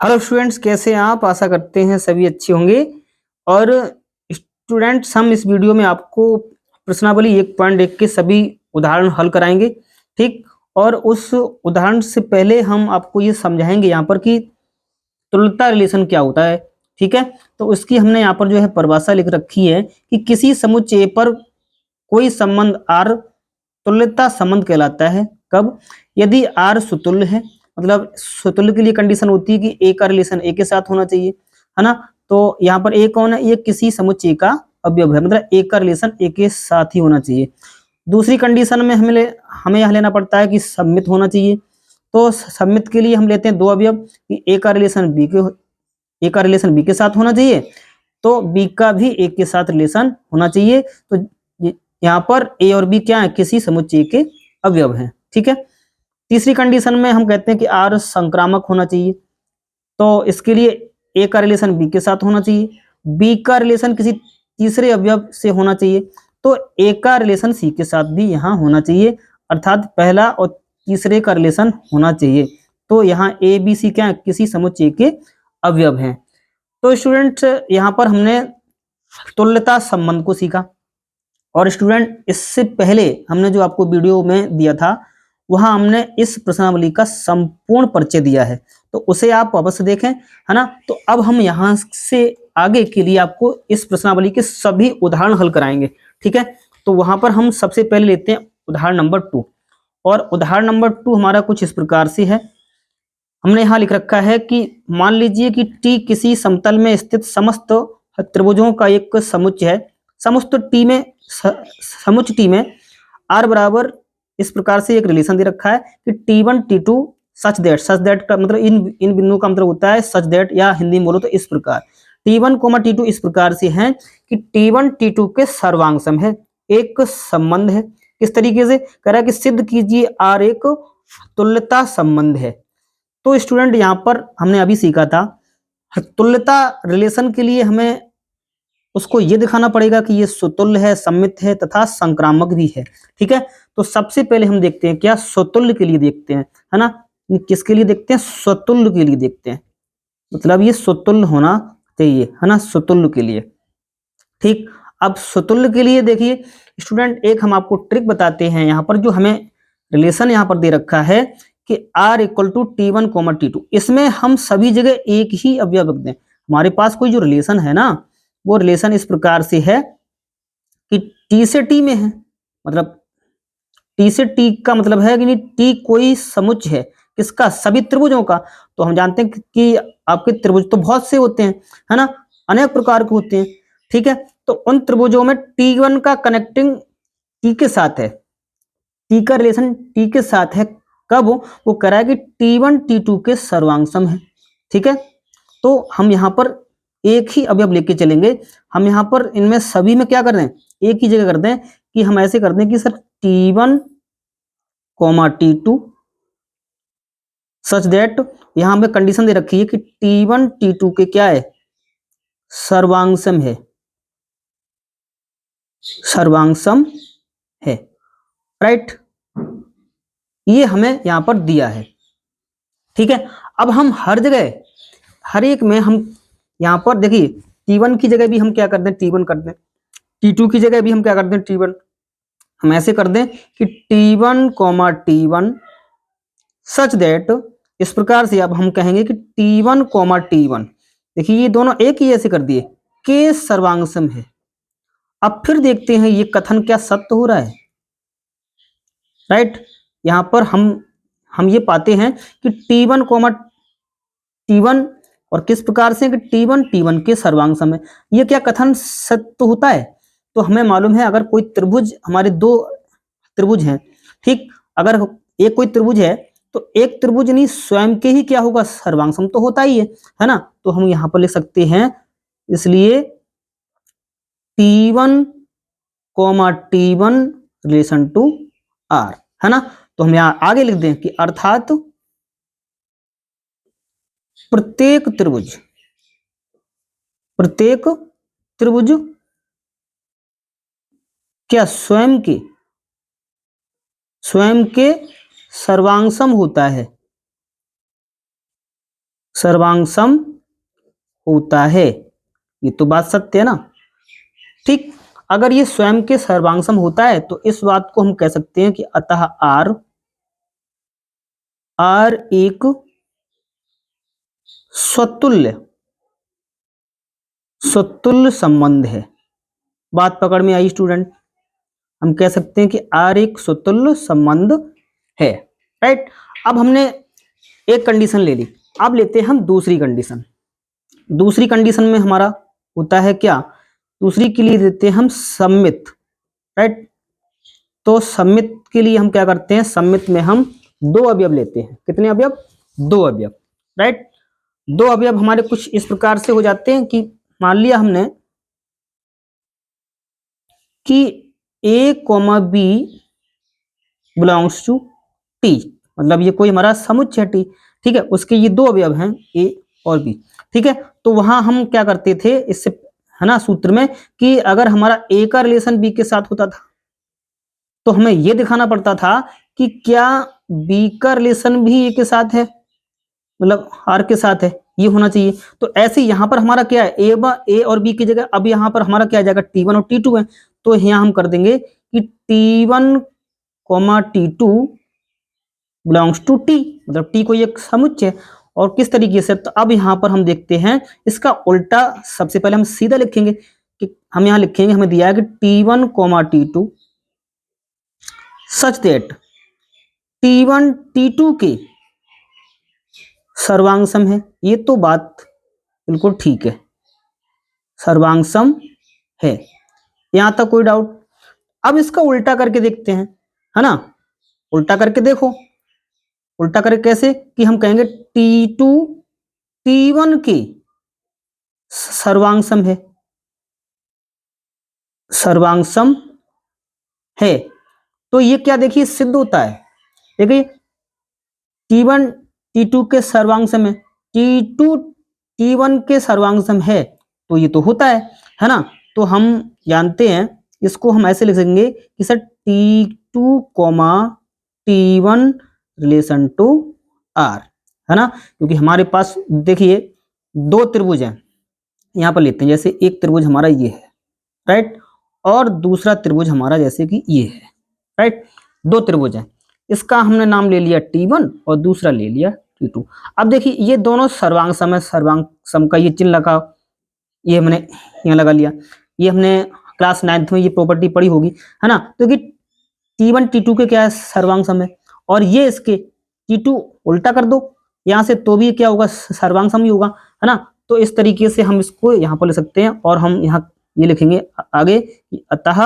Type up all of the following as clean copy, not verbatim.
Hello students, कैसे हैं आप? आशा करते हैं सभी अच्छे होंगे। और स्टूडेंट्स, हम इस वीडियो में आपको प्रश्नावली 1.1 के सभी उदाहरण हल कराएंगे। ठीक। और उस उदाहरण से पहले हम आपको ये समझाएंगे यहाँ पर कि तुल्यता रिलेशन क्या होता है। ठीक है, तो उसकी हमने यहाँ पर जो है परिभाषा लिख रखी है कि किसी समुच्चय पर कोई संबंध आर तुल्यता संबंध कहलाता है। कब? यदि आर सुतुल्य है, मतलब सुतुल्य के लिए कंडीशन होती है कि ए का रिलेशन ए के साथ होना चाहिए, है ना। तो यहाँ पर ए कौन है? ये किसी समुच्चय का अवयव है, मतलब ए का रिलेशन ए के साथ ही होना चाहिए। दूसरी कंडीशन में हमें यहाँ लेना पड़ता है कि सममित होना चाहिए। तो सममित के लिए हम लेते हैं दो अवयव कि ए का रिलेशन बी के साथ होना चाहिए, तो बी का भी ए के साथ रिलेशन होना चाहिए। तो यहाँ पर ए और बी क्या है? किसी समुच्चय के अवयव हैं। ठीक है। तीसरी कंडीशन में हम कहते हैं कि आर संक्रामक होना चाहिए, तो इसके लिए ए का रिलेशन बी के साथ होना चाहिए, बी का रिलेशन किसी तीसरे अवयव से होना चाहिए, तो ए का रिलेशन सी के साथ भी यहाँ होना चाहिए, अर्थात पहला और तीसरे का रिलेशन होना चाहिए। तो यहाँ ए बी सी क्या है? किसी समुच्चय के अवयव हैं। तो स्टूडेंट, यहाँ पर हमने तुल्यता संबंध को सीखा। और स्टूडेंट, इससे पहले हमने जो आपको वीडियो में दिया था वहां हमने इस प्रश्नावली का संपूर्ण परिचय दिया है, तो उसे आप अवश्य देखें, है ना। तो अब हम यहां से आगे के लिए आपको इस प्रश्नावली के सभी उदाहरण हल कराएंगे। ठीक है, तो वहां पर हम सबसे पहले लेते हैं उदाहरण नंबर 2। और उदाहरण नंबर 2 हमारा कुछ इस प्रकार से है। हमने यहाँ लिख रखा है कि मान लीजिए कि टी किसी समतल में स्थित समस्त त्रिभुजों का एक समुच्चय है। समुच्चय टी में आर बराबर इस प्रकार से एक रिलेशन दे रखा है कि T1 T2 सच दैट का मतलब इन इन बिंदुओं का मतलब होता है सच दैट, या हिंदी में बोलो तो इस प्रकार T1, T2 इस प्रकार से हैं कि T1 T2 के सर्वांग सम है। एक संबंध है। किस तरीके से कह रहा है कि सिद्ध कीजिए आर एक तुल्यता संबंध है। तो स्टूडेंट, यहाँ पर हमने अभी सीखा था तुल्यता रिलेशन के लिए हमें उसको ये दिखाना पड़ेगा कि ये सुतुल्य है, सममित है तथा संक्रामक भी है। ठीक है, तो सबसे पहले हम देखते हैं क्या स्वतुल्य के लिए देखते हैं, है ना। किसके लिए देखते हैं? स्वतुल्य के लिए देखते हैं, मतलब ये स्वतुल्य होना चाहिए, है ना, स्वतुल्य के लिए। ठीक। अब स्वतुल्य के लिए देखिए स्टूडेंट, एक हम आपको ट्रिक बताते हैं। यहाँ पर जो हमें रिलेशन यहाँ पर दे रखा है कि R equal to T1, T2, इसमें हम सभी जगह एक ही अवयव रख दें। हमारे पास कोई जो रिलेशन है ना, वो रिलेशन इस प्रकार से है कि टी से टी में है, मतलब टी से टी का मतलब है कि नहीं, टी कोई समुच्चय है किसका? सभी त्रिभुजों का। तो हम जानते हैं कि आपके त्रिभुज तो बहुत से होते हैं, है ना, अनेक प्रकार के होते हैं। ठीक है, तो उन त्रिभुजों में T1 का कनेक्टिंग टी के साथ है, टी का रिलेशन टी के साथ है। कब? वो कह रहा है कि T1 T2 के सर्वांग सम है। ठीक है, तो हम यहाँ पर एक ही अवयव लेके चलेंगे। हम यहाँ पर इनमें सभी में क्या कर दें? एक ही जगह कर दें कि हम ऐसे कर दें कि sir T1, T2 such that, यहाँ हमें कंडीशन दे रखी है कि T1 T2 के क्या है? सर्वांग सम है, सर्वांग सम है, राइट। ये हमें यहाँ पर दिया है। ठीक है, अब हम हर जगह हर एक में हम यहाँ पर देखिए T1 की जगह भी हम क्या कर दें? T1 कर दें, T2 की जगह भी हम क्या कर दें? T1। हम ऐसे कर दें कि T1, T1 सच दैट, इस प्रकार से अब हम कहेंगे कि T1, T1, देखिए ये दोनों एक ही ऐसे कर दिए, के सर्वांग सम है। अब फिर देखते हैं ये कथन क्या सत्य हो रहा है, राइट। यहाँ पर हम ये पाते हैं कि T1, T1 और किस प्रकार से कि T1 T1 के सर्वांग सम है। ये क्या कथन सत्य होता है? तो हमें मालूम है अगर कोई त्रिभुज, हमारे दो त्रिभुज हैं, ठीक, अगर एक कोई त्रिभुज है तो एक त्रिभुज नहीं स्वयं के ही क्या होगा? सर्वांग सम तो होता ही है ना। तो हम यहाँ पर लिख सकते हैं इसलिए T1, T1 relation to R, है ना। तो हम यहाँ आगे लिख दें कि अर्थात प्रत्येक त्रिभुज क्या स्वयं के सर्वांग सम होता है, सर्वांग होता है। ये तो बात सत्य है ना। ठीक, अगर ये स्वयं के सर्वांग होता है तो इस बात को हम कह सकते हैं कि अतः आर एक स्वतुल्य संबंध है। बात पकड़ में आई स्टूडेंट? हम कह सकते हैं कि आर एक स्वतुल्य संबंध है। राइट, अब हमने एक कंडीशन ले ली, अब लेते हैं हम दूसरी कंडीशन। दूसरी कंडीशन में हमारा होता है क्या? दूसरी के लिए देते हैं हम सम्मित। राइट, तो सम्मित के लिए हम क्या करते हैं? सम्मित में हम दो अवयव लेते हैं। कितने अवयव? दो अवयव। राइट, दो अवयव हमारे कुछ इस प्रकार से हो जाते हैं कि मान लिया हमने कि a comma B belongs to T, मतलब ये कोई हमारा समुच्चय टी। ठीक है, उसके ये दो अवयव हैं ए और बी। ठीक है, तो वहां हम क्या करते थे इससे, है ना, सूत्र में, कि अगर हमारा ए का रिलेशन बी के साथ होता था तो हमें यह दिखाना पड़ता था कि क्या बी का रिलेशन भी ए के साथ है, मतलब आर के साथ है, ये होना चाहिए। तो ऐसे यहां पर हमारा क्या है? ए और बी की जगह अब यहां पर हमारा क्या आ जाएगा? T1 और T2 है। तो यहां हम कर देंगे कि T1 comma T2 belongs to T, मतलब टी कोई एक समुच्चय। और किस तरीके से? तो अब यहां पर हम देखते हैं इसका उल्टा। सबसे पहले हम सीधा लिखेंगे कि हम यहां लिखेंगे, हमें दिया है कि T1 comma T2 such that T1 T2 के सर्वांग सम है। ये तो बात बिल्कुल ठीक है, सर्वांग सम है, यहां तक कोई डाउट? अब इसका उल्टा करके देखते हैं, है ना। उल्टा करके देखो, उल्टा करके कैसे? कि हम कहेंगे T2 T1 के सर्वांग सम है, सर्वांग सम है। तो ये क्या देखिए सिद्ध होता है, देखिए T1 T2 के सर्वांग सम है, T2 T1 के सर्वांग सम है, तो ये तो होता है ना। तो हम जानते हैं, इसको हम ऐसे लिख सकेंगे कि sir T2 comma T1 relation to R, है ना। क्योंकि हमारे पास देखिए दो त्रिभुज हैं, यहां पर लेते हैं, जैसे एक त्रिभुज हमारा ये है, राइट, और दूसरा त्रिभुज हमारा जैसे कि ये है, राइट। दो त्रिभुज हैं, इसका हमने नाम ले लिया T1 और दूसरा ले लिया T2। अब देखिए ये दोनों सर्वांग सम है, सर्वांग सम का ये चिन्ह लगा, ये हमने यहाँ लगा लिया। ये हमने क्लास 9th में ये प्रॉपर्टी पढ़ी होगी, है ना। तो कि T1 T2 के क्या है? सर्वांग सम है। और ये इसके T2 उल्टा कर दो यहाँ से, तो भी क्या होगा? सर्वांग सम ही होगा, है ना। तो इस तरीके से हम इसको यहाँ पर ले सकते हैं, और हम यहाँ ये लिखेंगे आगे कि अतः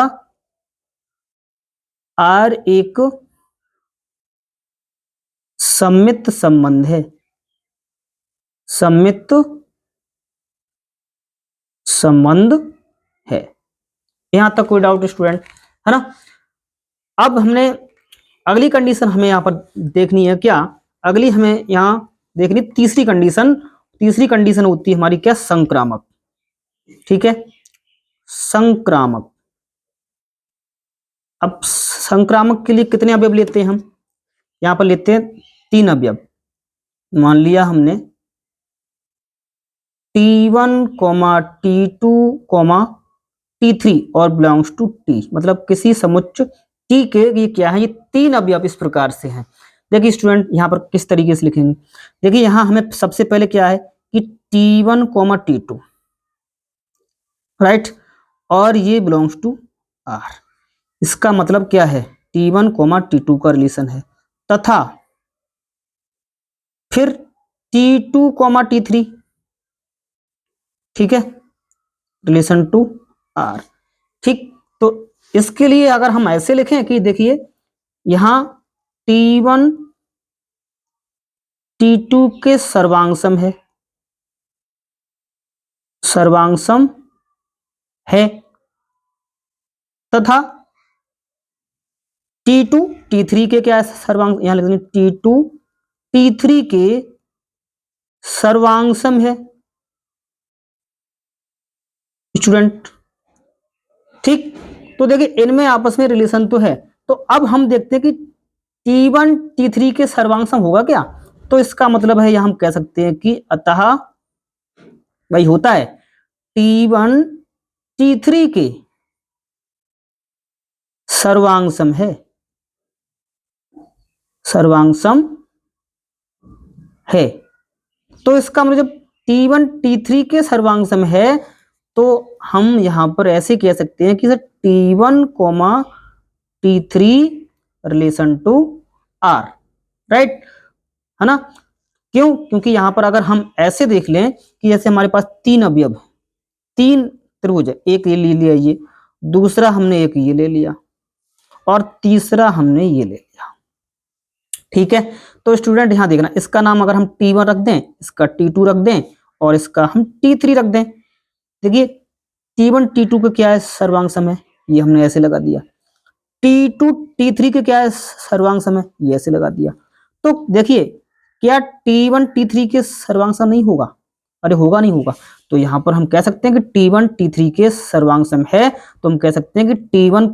R एक सम्मित संबंध है, सम्मित संबंध है। यहां तक कोई डाउट स्टूडेंट, है ना। अब हमने अगली कंडीशन हमें यहां पर देखनी है क्या? अगली हमें यहां देखनी तीसरी कंडीशन। तीसरी कंडीशन होती है हमारी क्या? संक्रामक। ठीक है, संक्रामक। अब संक्रामक के लिए कितने अवयव लेते हैं हम? यहां पर लेते हैं 3 अवयव। मान लिया हमने T1 T2 T3 और बिलोंग्स टू T, मतलब किसी समुच्चय T के ये क्या है? ये 3 अवयव इस प्रकार से हैं। देखिए स्टूडेंट यहां पर किस तरीके से लिखेंगे, देखिए यहां हमें सबसे पहले क्या है कि T1 T2, राइट, और ये बिलोंग्स टू R। इसका मतलब क्या है? T1 T2 का रिलेशन है, तथा फिर T2 T3, ठीक है, रिलेशन टू R। ठीक, तो इसके लिए अगर हम ऐसे लिखें कि देखिए यहां T1 T2 के सर्वांग सम है, सर्वांग सम है, तथा T2 T3 के क्या है? सर्वांग, यहां लिख देंगे T2 T3 के सर्वांग सम है स्टूडेंट। ठीक, तो देखिए इनमें आपस में रिलेशन तो है। तो अब हम देखते हैं कि T1 T3 के सर्वांग सम होगा क्या? तो इसका मतलब है, यहां हम कह सकते हैं कि अतः भाई होता है T1 T3 के सर्वांग सम है, सर्वांग है। तो इसका मतलब जब T1 T3 के सर्वांग सम है तो हम यहां पर ऐसे कह सकते हैं कि sir T1 T3 relation to R, right, है ना। क्यों? क्योंकि यहां पर अगर हम ऐसे देख लें कि जैसे हमारे पास तीन अवयव, तीन त्रिभुज है, एक ये ले लिया, ये दूसरा हमने एक ये ले लिया और तीसरा हमने ये ले लिया, ठीक है। तो स्टूडेंट यहां देखना, इसका नाम अगर हम T1 रख दें, इसका T2 रख दें और इसका हम T3 रख दें। देखिए T1 T2 का क्या है सर्वांग सम है, ये हमने ऐसे लगा दिया। T2 T3 के क्या है सर्वांग सम है, ये ऐसे लगा दिया। तो देखिए क्या T1 T3 के सर्वांग सम नहीं होगा? अरे होगा, नहीं होगा। तो यहां पर हम कह सकते हैं कि T1 T3 के सर्वांग सम है, तो हम कह सकते हैं कि T1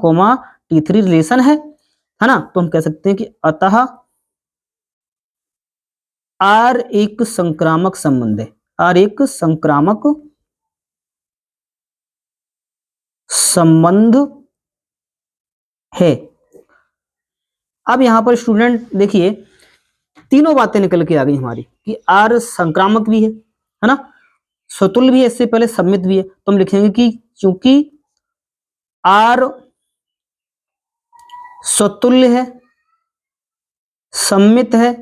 T3 रिलेशन है ना। तो हम कह सकते हैं कि अतः R एक संक्रामक संबंध है, R एक संक्रामक संबंध है। अब यहां पर स्टूडेंट देखिए तीनों बातें निकल के आ गई हमारी कि R संक्रामक भी है ना, स्वतुल्य भी है, इससे पहले सम्मित भी है। तो हम लिखेंगे कि चूंकि R स्वतुल्य है, सम्मित है,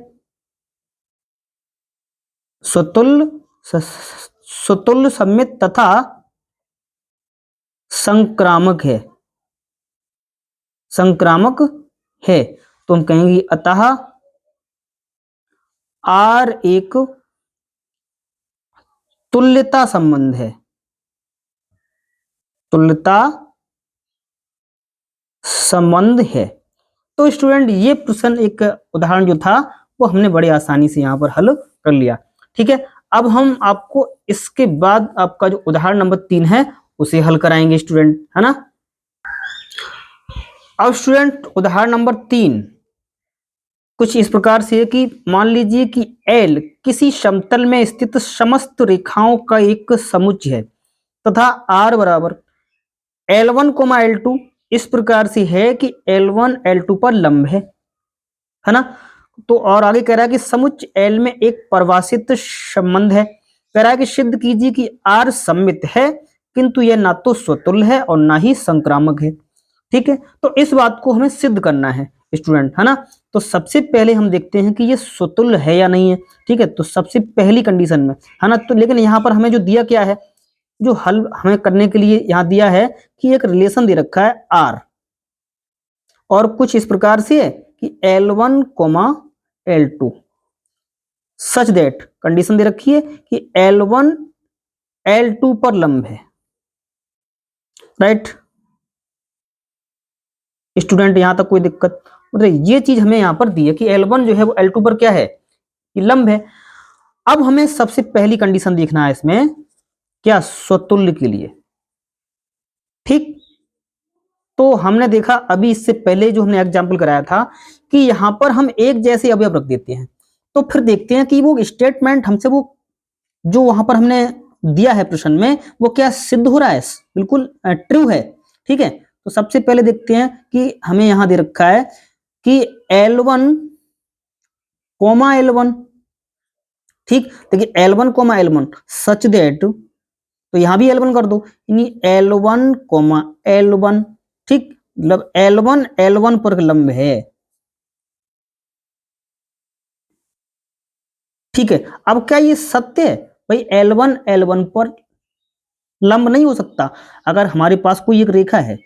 स्वतुल्य सम्मित तथा संक्रामक है, संक्रामक है। तो हम कहेंगे अतः R एक तुल्यता संबंध है, तुल्यता संबंध है। तो स्टूडेंट ये प्रश्न, एक उदाहरण जो था वो हमने बड़े आसानी से यहाँ पर हल कर लिया, ठीक है। अब हम आपको इसके बाद आपका जो उदाहरण नंबर 3 है उसे हल कराएंगे स्टूडेंट, है ना। अब स्टूडेंट उदाहरण नंबर 3 कुछ इस प्रकार से है कि मान लीजिए कि L किसी समतल में स्थित समस्त रेखाओं का एक समुच्चय है तथा R बराबर L1, L2 इस प्रकार से है कि L1 L2 पर लंब है ना। तो और आगे कह रहा है कि समुच्चय L में एक परिभाषित संबंध है, कह रहा है कि सिद्ध कीजिए कि R सममित है किंतु यह ना तो स्वतुल्य है और ना ही संक्रामक है, ठीक है। तो इस बात को हमें सिद्ध करना है स्टूडेंट, है ना। तो सबसे पहले हम देखते हैं कि ये स्वतुल्य है या नहीं है, ठीक है। तो सबसे पहली कंडीशन में, है ना। तो लेकिन यहाँ पर हमें जो दिया क्या है, जो हल हमें करने के लिए यहाँ दिया है कि एक रिलेशन दे रखा है R और कुछ इस प्रकार से है कि L1, L2 such that, condition दे रखी है कि L1 L2 पर लंब है, राइट स्टूडेंट। यहां तक कोई दिक्कत? मतलब ये चीज हमें यहां पर दी है कि L1 जो है वो L2 पर क्या है, कि लंब है। अब हमें सबसे पहली कंडीशन देखना है इसमें, क्या स्वतुल्य के लिए, ठीक। तो हमने देखा अभी इससे पहले जो हमने एग्जाम्पल कराया था कि यहां पर हम एक जैसे अवयव रख देते हैं, तो फिर देखते हैं कि वो स्टेटमेंट हमसे, वो जो वहां पर हमने दिया है प्रश्न में, वो क्या सिद्ध हो रहा है, बिल्कुल ट्रू है, ठीक है। तो सबसे पहले देखते हैं कि हमें यहां दे रखा है कि L1, L1, ठीक। देखिए L1, L1 सच दैट, तो यहां भी L1 कर दो, L1, L1, ठीक। मतलब L1 L1 पर लंब है, ठीक है। अब क्या ये सत्य है भाई, L1 L1 पर लंब नहीं हो सकता? अगर हमारे पास कोई एक रेखा है,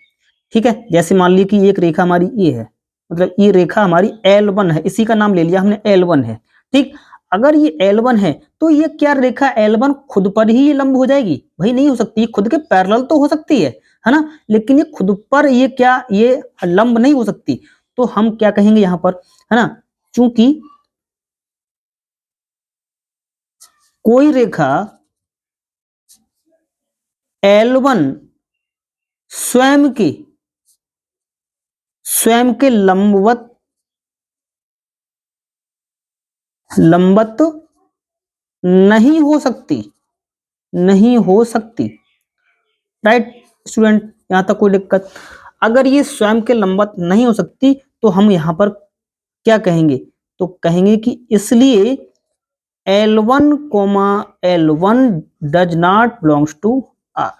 ठीक है, जैसे मान ली कि एक रेखा हमारी ये है, मतलब ये रेखा हमारी L1 है, इसी का नाम ले लिया हमने L1 है, ठीक। अगर ये L1 है तो ये क्या रेखा L1 खुद पर ही ये लंब हो जाएगी? भाई नहीं हो सकती, खुद के पैरेलल तो हो सकती है ना, लेकिन ये खुद पर ये क्या, ये लंब नहीं हो सकती। तो हम क्या कहेंगे यहां पर, है ना, चूंकि कोई रेखा L1 स्वयं के लंबवत लंबवत नहीं हो सकती, नहीं हो सकती। राइट स्टूडेंट, यहां तक कोई दिक्कत? अगर ये स्वयं के लंबवत नहीं हो सकती तो हम यहां पर क्या कहेंगे? तो कहेंगे कि इसलिए L1 comma L1 does not belongs to R,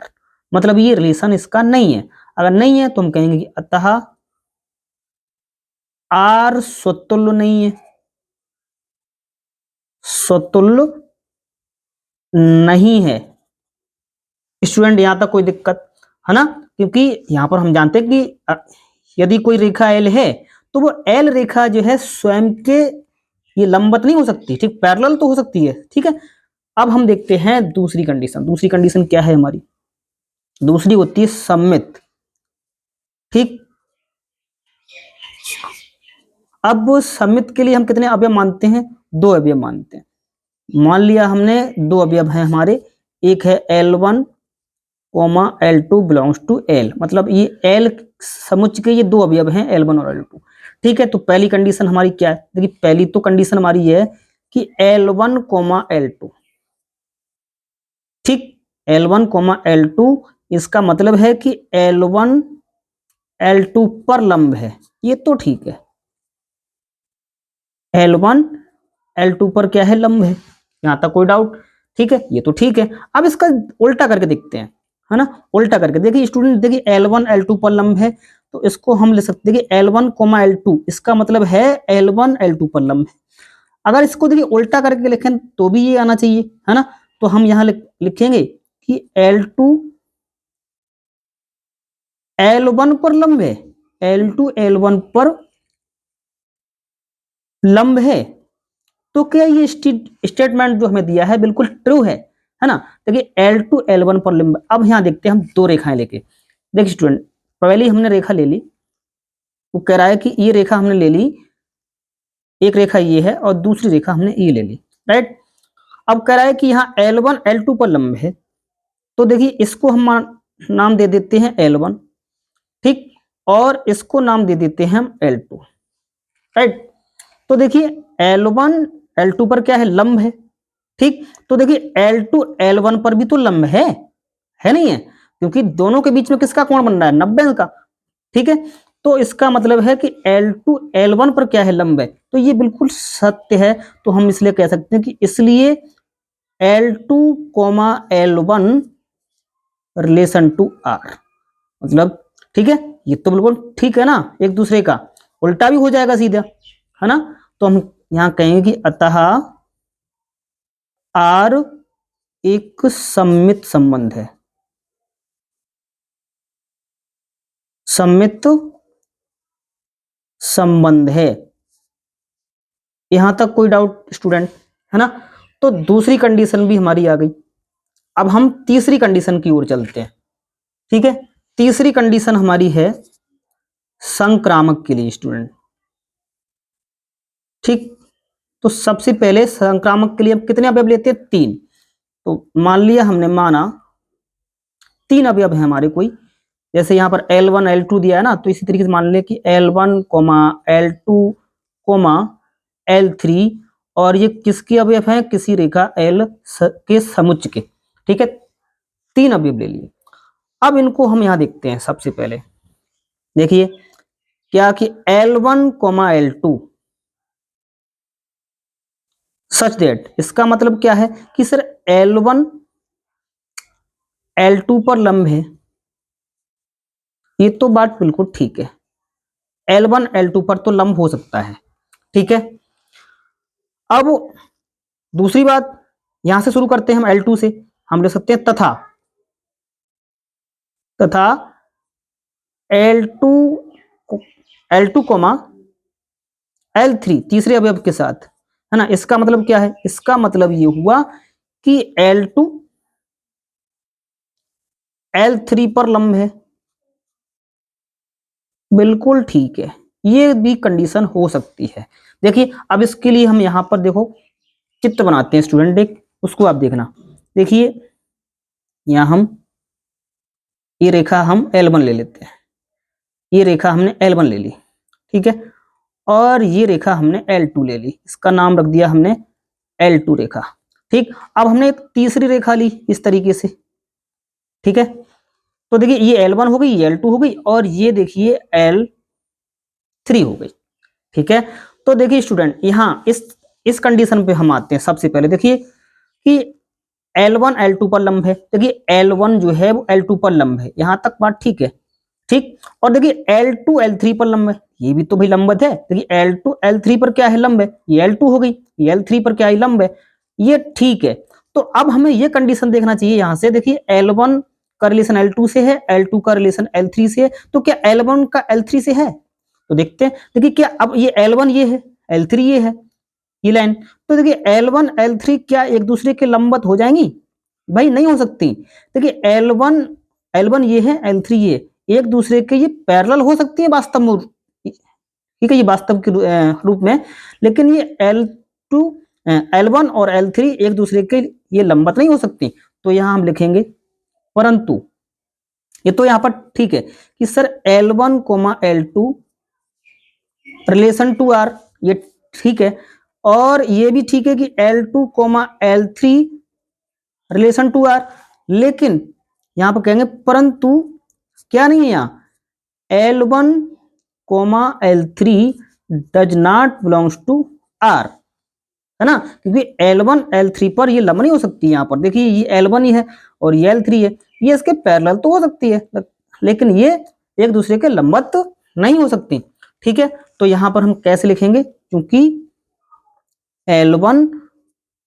मतलब ये रिलेशन इसका नहीं है। अगर नहीं है तो हम कहेंगे कि अतः R स्वतुल्य नहीं है, स्वतुल्य नहीं है। स्टूडेंट यहां तक कोई दिक्कत है ना? क्योंकि यहां पर हम जानते हैं कि यदि कोई रेखा L है तो वो L रेखा जो है स्वयं के ये लंबवत नहीं हो सकती, ठीक, पैरेलल तो हो सकती है, ठीक है। अब हम देखते हैं दूसरी कंडीशन। दूसरी कंडीशन क्या है हमारी? दूसरी होती है सममित, ठीक। अब सममित के लिए हम कितने अवयव मानते हैं? 2 अवयव मानते हैं। मान लिया हमने 2 अवयव हैं हमारे, एक है L1 coma L2 belongs to L, मतलब ये L समुच्चय के ये 2 अवयव हैं L1 और L2, ठीक है। तो पहली कंडीशन हमारी क्या है? देखिए पहली तो कंडीशन हमारी ये है कि L1 कोमा L2, ठीक, L1 कोमा L2, इसका मतलब है कि L1 L2 पर लंब है, ये तो ठीक है। L1 L2 पर क्या है? लंब है, यहां तक कोई डाउट? ठीक है, ये तो ठीक है। अब इसका उल्टा करके देखते हैं, है ना। उल्टा करके देखिए स्टूडेंट, देखिए L1 L2 पर लंब है तो इसको हम ले सकते हैं कि L1 कोमा L2, इसका मतलब है L1 L2 पर लंब है। अगर इसको देखिए उल्टा करके लिखें तो भी ये आना चाहिए, है ना। तो हम यहां लिखेंगे कि L2 L1 पर लंब है, L2 L1 पर लंब है। तो क्या ये स्टेटमेंट जो हमें दिया है बिल्कुल ट्रू है ना। देखिए L2 L1 पर लंब। अब यहां देखते हैं हम 2 रेखाएं लेके। देखिए स्टूडेंट, पहली हमने रेखा ले ली, वो कह रहा है कि ये रेखा हमने ले ली, एक रेखा ये है और दूसरी रेखा हमने ये ले ली, राइट। अब कह रहा है कि यहाँ L1 L2 पर लंब है, तो देखिए इसको हम नाम दे देते हैं L1, ठीक, और इसको नाम दे देते हैं हम L2, राइट। तो देखिए L1 L2 पर क्या है? लंब है, ठीक। तो देखिए L2 L1 पर भी तो लंब है नहीं है? क्योंकि दोनों के बीच में किसका कोण बन रहा है? 90 का, ठीक है। तो इसका मतलब है कि L2 L1 पर क्या है? लंब है। तो ये बिल्कुल सत्य है। तो हम इसलिए कह सकते हैं कि इसलिए L2 coma L1 relation to R, मतलब ठीक है। ये तो बिल्कुल ठीक है ना, एक दूसरे का उल्टा भी हो जाएगा सीधा, है ना। तो हम यहां कहेंगे कि अतः R एक सममित संबंध है, सममित संबंध है। यहां तक कोई डाउट स्टूडेंट, है ना। तो दूसरी कंडीशन भी हमारी आ गई। अब हम तीसरी कंडीशन की ओर चलते हैं, ठीक है। तीसरी कंडीशन हमारी है संक्रामक के लिए स्टूडेंट, ठीक। तो सबसे पहले संक्रामक के लिए हम कितने अवयव लेते हैं? 3। तो मान लिया हमने, माना 3 अवयव है हमारे कोई, जैसे यहाँ पर L1 L2 दिया है ना, तो इसी तरीके से मान ले कि L1 coma L2 coma L3, और ये किसके अवयव हैं? किसी रेखा L के समुच्चय के, ठीक है। 3 अवयव ले लिए। अब इनको हम यहाँ देखते हैं। सबसे पहले देखिए क्या कि L1 coma L2 such that, इसका मतलब क्या है कि सर L1 L2 पर लंब है, ये तो बात बिल्कुल ठीक है। L1 L2 पर तो लंब हो सकता है, ठीक है। अब दूसरी बात, यहां से शुरू करते हैं हम L2 से। हम ले सकते हैं तथा, तथा L2 L2 कोमा L3 तीसरे अवयव के साथ, है ना। इसका मतलब क्या है? इसका मतलब ये हुआ कि L2 L3 पर लंब है, बिल्कुल ठीक है। ये भी कंडीशन हो सकती है। देखिए अब इसके लिए हम यहां पर देखो चित्र बनाते हैं स्टूडेंट, देख उसको आप देखना। देखिए यहां हम ये रेखा हम L1 ले लेते हैं, ये रेखा हमने L1 ले ली, ठीक है। और ये रेखा हमने L2 ले ली, इसका नाम रख दिया हमने L2 रेखा। ठीक, अब हमने एक तीसरी रेखा ली इस तरीके से। ठीक है, तो देखिए ये L1 हो गई, ये L2 हो गई और ये देखिए L3 हो गई। ठीक है, तो देखिए स्टूडेंट यहाँ इस कंडीशन पे हम आते हैं। सबसे पहले देखिए कि L1 L2 पर लंब है। देखिए L1 जो है वो L2 पर लंब है, यहां तक बात ठीक है। ठीक, और देखिए L2 L3 पर लंब है, ये भी तो भाई लंबवत है। देखिए L2 L3 पर क्या है, लंब है, ये L2 हो गई, ये L3 पर क्या है, लंब है, ये ठीक है। तो अब हमें ये कंडीशन देखना चाहिए यहां से। देखिए L1 का रिलेशन L2 से है, L2 का रिलेशन L3 से है, तो क्या L1 का L3 से है? तो देखते हैं। देखिए क्या अब ये L1 ये है, L3 ये है, ये लाइन, तो देखिए L1 L3 क्या एक दूसरे के लंबवत हो जाएंगी? भाई नहीं हो सकती। देखिए L1 ये है, L3 ये, एक दूसरे के ये पैरेलल हो सकती है वास्तव में, ठीक है, ये वास्तव के रूप में, लेकिन ये L2 L1 और L3 एक दूसरे के ये लंबवत नहीं हो सकती। तो यहां हम लिखेंगे परंतु, ये तो यहां पर ठीक है कि sir L1 L2 relation to R, ये ठीक है, और ये भी ठीक है कि L2 L3 relation to are, लेकिन यहां पर कहेंगे परंतु क्या नहीं है, यहाँ L1 L3 does not belongs to R, है ना, क्योंकि L1 L3 पर ये लंब नहीं हो सकती। यहाँ पर देखिए ये L1 ही है और ये L3 है, ये इसके पैरेलल तो हो सकती है, लेकिन ये एक दूसरे के लंबवत तो नहीं हो सकती। ठीक है, तो यहां पर हम कैसे लिखेंगे, क्योंकि L1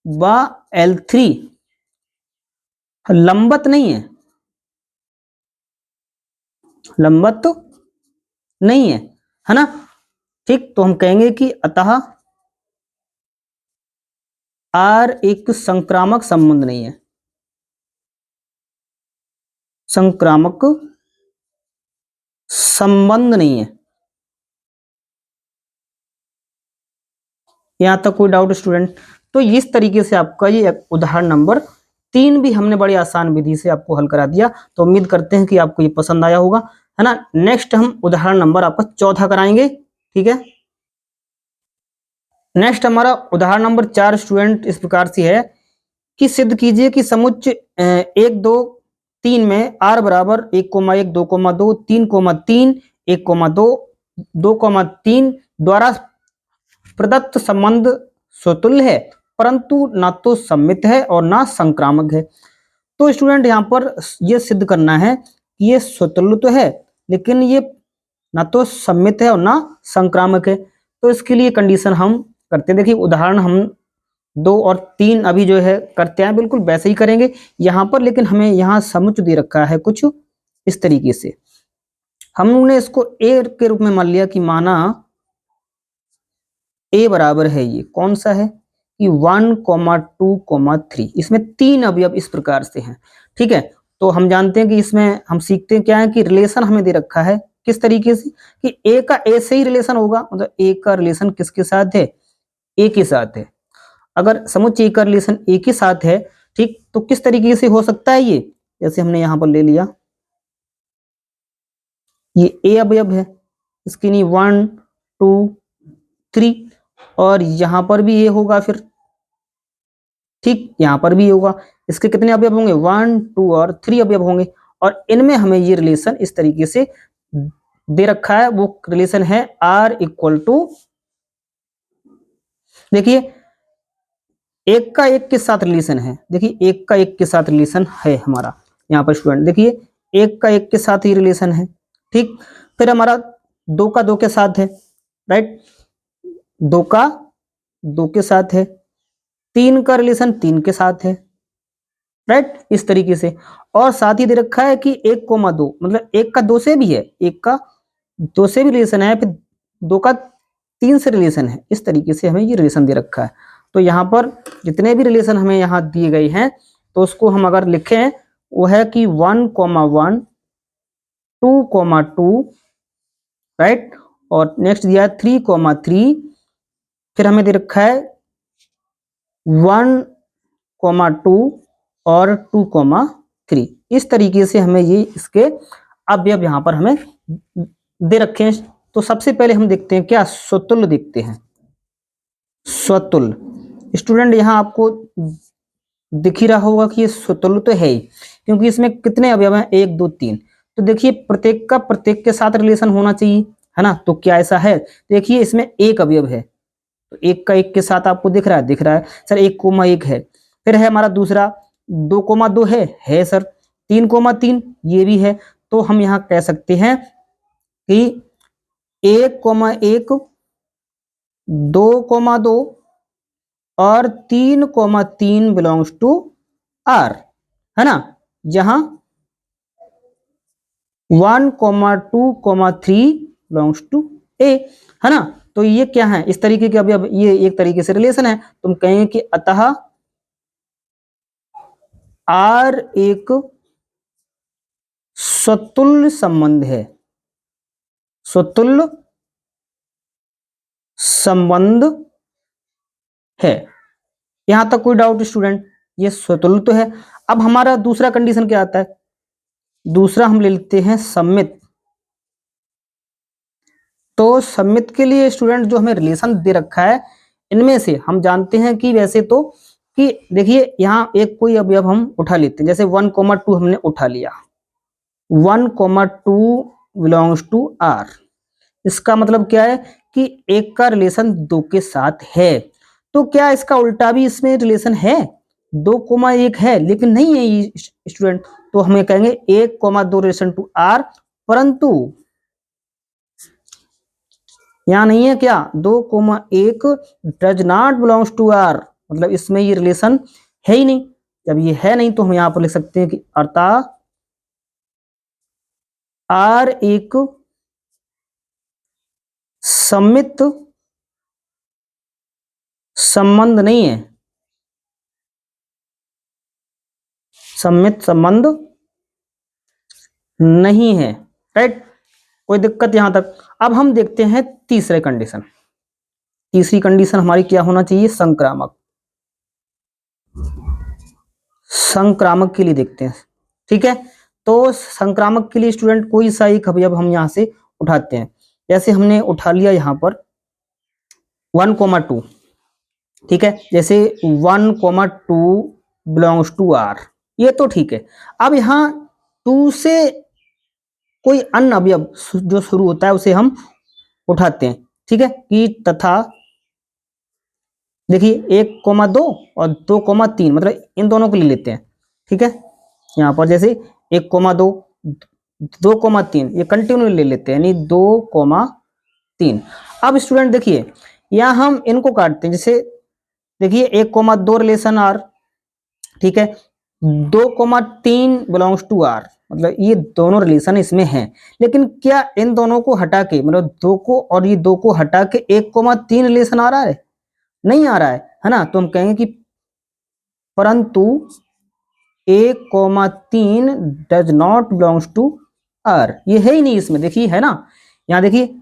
व L3 लंबवत नहीं है, लंबवत तो नहीं है ना। ठीक, तो हम कहेंगे कि अतः आर एक संक्रामक संबंध नहीं है, संक्रामक संबंध नहीं है। यहां तक कोई डाउट स्टूडेंट? तो इस तरीके से आपका ये उदाहरण नंबर 3 भी हमने बड़ी आसान विधि से आपको हल करा दिया। तो उम्मीद करते हैं कि आपको ये पसंद आया होगा, है ना। नेक्स्ट हम उदाहरण नंबर आपका 4 कराएंगे। ठीक है, नेक्स्ट हमारा उदाहरण नंबर 4 स्टूडेंट इस प्रकार से है कि सिद्ध कीजिए कि समुच्चय 1 2 3 में r बराबर 1,1 2,2 3,3 1,2 2,3 द्वारा प्रदत्त संबंध स्वतुल्य है, परंतु ना तो सममित है और ना संक्रामक है। तो स्टूडेंट यहाँ पर ये सिद्ध करना है कि ये स्वतुल्य तो है, लेकिन ये ना तो सममित है और ना संक्रामक है। तो इसके लिए कंडीशन हम करते हैं। देखिए उदाहरण हम 2 और 3 अभी जो है करते हैं, बिल्कुल वैसे ही करेंगे यहाँ पर, लेकिन हमें यहाँ समुच्चय दे रखा है कुछ इस तरीके से। हमने इसको ए के रूप में मान लिया कि माना ए बराबर है, ये कौन सा है कि 1, 2, 3, इसमें 3 अवयव इस प्रकार से हैं। ठीक है, तो हम जानते हैं कि इसमें हम सीखते हैं क्या है कि रिलेशन हमें दे रखा है किस तरीके से कि ए का ए से ही रिलेशन होगा, मतलब ए का रिलेशन किसके साथ है, ए के साथ है। अगर समुच्चय का रिलेशन ए के साथ है, ठीक, तो किस तरीके से हो सकता है ये, जैसे हमने यहां पर ले लिया ये ए अवयव है, इसकी नहीं 1 2 3, और यहां पर भी ये होगा फिर, ठीक, यहां पर भी होगा। इसके कितने अवयव होंगे, 1 2 और 3 अवयव होंगे, और इनमें हमें ये रिलेशन इस तरीके से दे रखा है। वो रिलेशन है R इक्वल टू, देखिए एक का एक के साथ रिलेशन है, देखिए एक का एक के साथ रिलेशन है हमारा यहाँ पर स्टूडेंट, देखिए एक का एक के साथ ही रिलेशन है। ठीक, फिर हमारा 2 का 2 के साथ है, राइट, 2 का 2 के साथ है, 3 का रिलेशन 3 के साथ है, राइट, इस तरीके से। और साथ ही दे रखा है कि 1,2, मतलब 1 का 2 से भी है, 1 का 2 से भी रिलेशन है, फिर 2 का 3 से रिलेशन है, इस तरीके से हमें ये रिलेशन दे रखा है। तो यहाँ पर जितने भी रिलेशन हमें यहाँ दिए गए हैं, तो उसको हम अगर लिखें वो है कि 1,1 2,2, राइट, और नेक्स्ट दिया है 3,3, फिर हमें दे रखा है 1,2 और 2,3। इस तरीके से हमें ये इसके अवयव यहाँ पर हमें दे रखे हैं। तो सबसे पहले हम देखते हैं क्या, स्वतुल्य देखते हैं। स्वतुल्य स्टूडेंट यहाँ आपको दिख ही रहा होगा कि ये स्वतुल्य तो है ही, क्योंकि इसमें कितने अवयव हैं, 1 2 3। तो देखिए प्रत्येक का प्रत्येक के साथ रिलेशन होना चाहिए, है ना। तो क्या ऐसा है, देखिए इसमें एक अवयव है, तो एक का एक के साथ आपको दिख रहा है, दिख रहा है सर, 1,1 है। फिर है हमारा दूसरा 2,2 है सर, 3,3 ये भी है। तो हम यहाँ कह सकते हैं कि 1,1 2,2 और 3,3 बिलोंग्स टू आर, है ना। जहां 1,2,3 बिलोंग्स टू ए, है ना। तो ये क्या है, इस तरीके के, अब ये एक तरीके से रिलेशन है। तुम कहेंगे कि अतः आर एक स्वतुल्य संबंध है, स्वतुल्य संबंध है। यहां तक कोई डाउट स्टूडेंट, ये स्वतुल्य तो है। अब हमारा दूसरा कंडीशन क्या आता है, दूसरा हम ले लेते हैं सम्मित। तो सम्मित के लिए स्टूडेंट जो हमें रिलेशन दे रखा है, इनमें से हम जानते हैं कि वैसे तो कि देखिए यहाँ एक कोई अवयव हम उठा लेते हैं, जैसे 1,2 हमने उठा लिया, 1,2 बिलोंग्स टू आर। इसका मतलब क्या है कि एक का रिलेशन 2 के साथ है। तो क्या इसका उल्टा भी इसमें रिलेशन है, 2,1 है, लेकिन नहीं है ये स्टूडेंट। तो हमें कहेंगे 1,2 रिलेशन टू आर, परंतु यहां नहीं है क्या, 2,1 does not belongs to R, मतलब इसमें ये रिलेशन है ही नहीं। जब ये है नहीं तो हम यहां पर लिख सकते हैं कि अर्थात आर एक सम्मित संबंध नहीं है, सम्मित संबंध नहीं है, राइट। कोई दिक्कत यहां तक। अब हम देखते हैं तीसरे कंडीशन। तीसरी कंडीशन हमारी क्या होना चाहिए, संक्रामक। संक्रामक के लिए देखते हैं, ठीक है। तो संक्रामक के लिए स्टूडेंट कोई सा एक अवयव हम यहां से उठाते हैं। जैसे हमने उठा लिया यहां पर 1,2, ठीक है। जैसे 1,2 बिलोंग्स टू आर, ये तो ठीक है। अब यहां 2 से कोई अन्य अवयव जो शुरू होता है उसे हम उठाते हैं, ठीक है। कि तथा देखिए 1,2 और 2,3, मतलब इन दोनों को ले लेते हैं, ठीक है। यहाँ पर जैसे 1,2 2,3 ये कंटिन्यू ले लेते हैं, यानी 2,3। अब स्टूडेंट देखिए यहाँ हम इनको काटते हैं, जैसे देखिए 1,2 रिलेशन आर, ठीक है, 2,3 बिलोंग्स टू आर, मतलब ये दोनों रिलेशन इसमें हैं। लेकिन क्या इन दोनों को हटा के, मतलब 2 को और ये 2 को हटा के 1,3 रिलेशन आ रहा है, नहीं आ रहा है ना। तो हम कहेंगे कि परंतु 1,3 does not belongs to R, ये है ही नहीं इसमें, देखिए है ना। यहाँ देखिए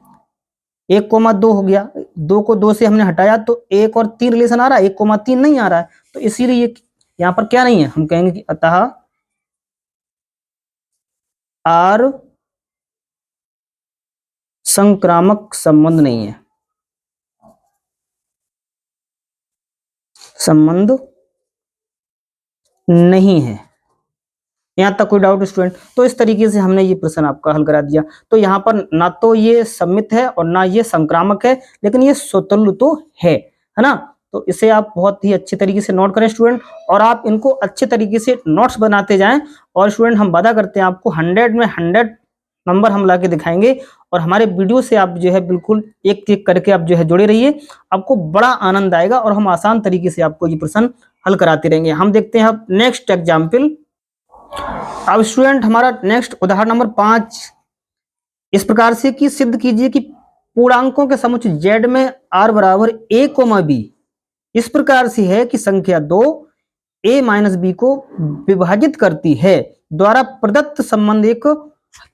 1,2 हो गया, 2 को 2 से हमने हटाया तो 1 और 3 रिलेशन आ रहा है, 1,3 नहीं आ रहा है। तो इसीलिए यहाँ पर क्या नहीं है, हम कहेंगे कि अतः आर संक्रामक संबंध नहीं है, संबंध नहीं है। यहां तक कोई डाउट स्टूडेंट? तो इस तरीके से हमने ये प्रश्न आपका हल करा दिया। तो यहाँ पर ना तो ये सम्मित है और ना ये संक्रामक है, लेकिन ये स्वतुल्य तो है ना। तो इसे आप बहुत ही अच्छे तरीके से नोट करें स्टूडेंट, और आप इनको अच्छे तरीके से नोट्स बनाते जाएं। और स्टूडेंट हम वादा करते हैं आपको 100 में 100 नंबर हम ला के दिखाएंगे। और हमारे वीडियो से आप जो है बिल्कुल एक एक करके आप जो है जुड़े रहिए, आपको बड़ा आनंद आएगा और हम आसान तरीके से आपको ये प्रश्न हल कराते रहेंगे। हम देखते हैं अब नेक्स्ट एग्जाम्पल। अब स्टूडेंट हमारा नेक्स्ट उदाहरण नंबर 5 इस प्रकार से कि सिद्ध कीजिए कि पूर्णांकों के समुच्चय z में r बराबर a, b इस प्रकार से है कि संख्या 2 a माइनस b को विभाजित करती है, द्वारा प्रदत्त संबंध एक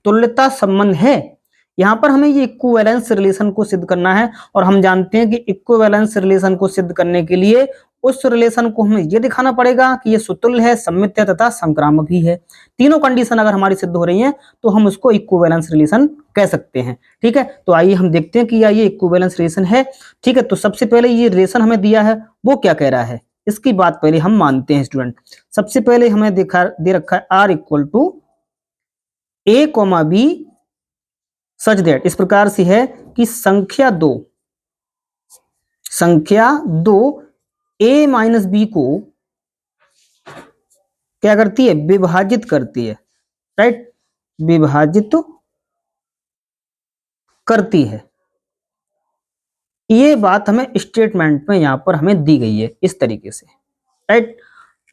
तुल्यता संबंध है। यहां पर हमें ये इक्विवेलेंस रिलेशन को सिद्ध करना है, और हम जानते हैं कि इक्विवेलेंस रिलेशन को सिद्ध करने के लिए उस रिलेशन को हमें ये दिखाना पड़ेगा कि ये सुतुल्य है, सममित है तथा समक्रामक भी है। तीनों कंडीशन अगर हमारी सिद्ध हो रही हैं तो हम उसको इक्विवेलेंस रिलेशन कह सकते हैं। ठीक है, तो आइए हम देखते हैं कि या ये इक्विवेलेंस रिलेशन है। ठीक है, तो सबसे पहले ये रिलेशन हमें दिया है वो क्या कह रहा है, इसकी बात पहले हम मानते हैं स्टूडेंट। सबसे पहले हमें दे रखा है R equal to A comma B such that, इस प्रकार से है कि संख्या दो ए माइनस बी को क्या करती है, विभाजित करती है, राइट, विभाजित करती है। ये बात हमें स्टेटमेंट में यहां पर हमें दी गई है इस तरीके से, राइट।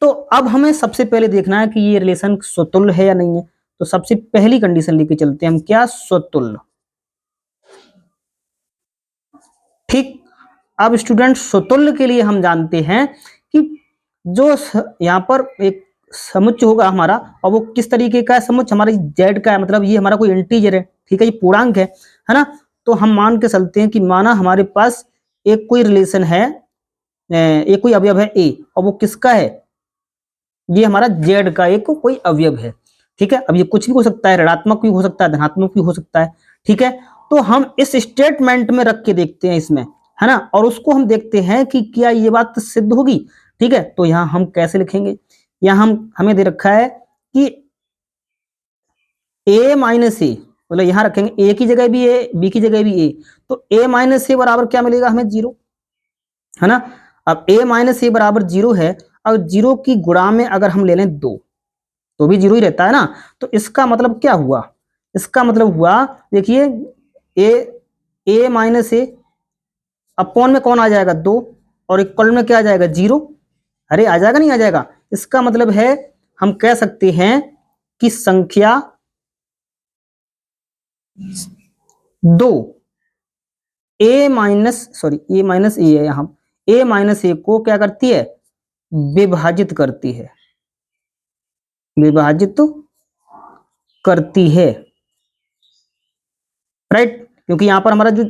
तो अब हमें सबसे पहले देखना है कि ये रिलेशन स्वतुल्य है या नहीं है। तो सबसे पहली कंडीशन लेके चलते हैं हम, क्या, स्वतुल्य। ठीक, अब स्टूडेंट स्वतुल्य के लिए हम जानते हैं कि जो यहाँ पर एक समुच्चय होगा हमारा, और वो किस तरीके का है समुच्चय, हमारा जेड का है, मतलब ये हमारा कोई इंटीजर है, ठीक है, ये पूर्णांक है ना। तो हम मान के चलते हैं कि माना हमारे पास एक कोई रिलेशन है, एक कोई अवयव है ए, और वो किसका है, ये हमारा जेड का एक कोई अवयव है। ठीक है, अब ये कुछ भी हो सकता है, ऋणात्मक भी हो सकता है, धनात्मक भी हो सकता है। ठीक है, तो हम इस स्टेटमेंट में रख के देखते हैं इसमें, है ना, और उसको हम देखते हैं कि क्या ये बात सिद्ध होगी। ठीक है, तो यहां हम कैसे लिखेंगे, यहां हमें दे रखा है कि a माइनस ए, मतलब यहां रखेंगे a की जगह भी a, b की जगह भी a, तो a माइनस ए बराबर क्या मिलेगा हमें, 0, है ना। अब a माइनस ए बराबर 0 है, और 0 की गुणा में अगर हम ले लें 2 तो भी 0 ही रहता है ना। तो इसका मतलब क्या हुआ, इसका मतलब हुआ, देखिए a माइनस ए अपॉन में कौन आ जाएगा, 2, और इक्वल में क्या आ जाएगा, 0। अरे आ जाएगा, नहीं आ जाएगा। इसका मतलब है हम कह सकते हैं कि संख्या 2 ए माइनस ए है यहां, ए माइनस ए को क्या करती है, विभाजित करती है, विभाजित करती है, राइट। क्योंकि यहां पर हमारा जो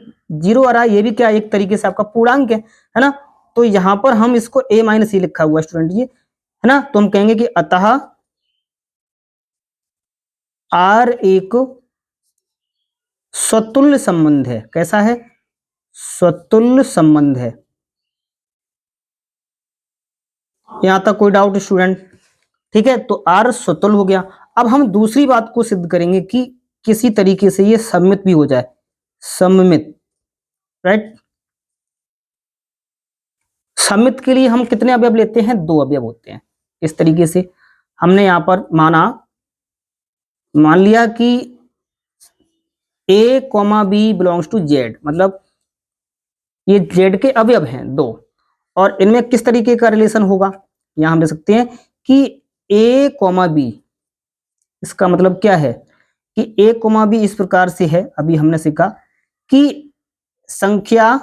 0 आ रहा है ये भी क्या एक तरीके से आपका पूर्णांक है ना। तो यहां पर हम इसको a माइनस ए लिखा हुआ है स्टूडेंट, ये है ना। तो हम कहेंगे कि अतः R एक स्वतुल्य संबंध है। कैसा है, स्वतुल्य संबंध है। यहां तक कोई डाउट स्टूडेंट, ठीक है, तो R स्वतुल्य हो गया। अब हम दूसरी बात को सिद्ध करेंगे कि किसी तरीके से ये सममित भी हो जाए, सममित, राइट। सममित के लिए हम कितने अवयव लेते हैं, 2 अवयव होते हैं। इस तरीके से हमने यहां पर मान लिया कि a comma B belongs to Z, मतलब ये जेड के अवयव हैं 2, और इनमें किस तरीके का रिलेशन होगा, यहां हम देख सकते हैं कि a कॉमा बी, इसका मतलब क्या है कि a कॉमा बी इस प्रकार से है, अभी हमने सीखा कि संख्या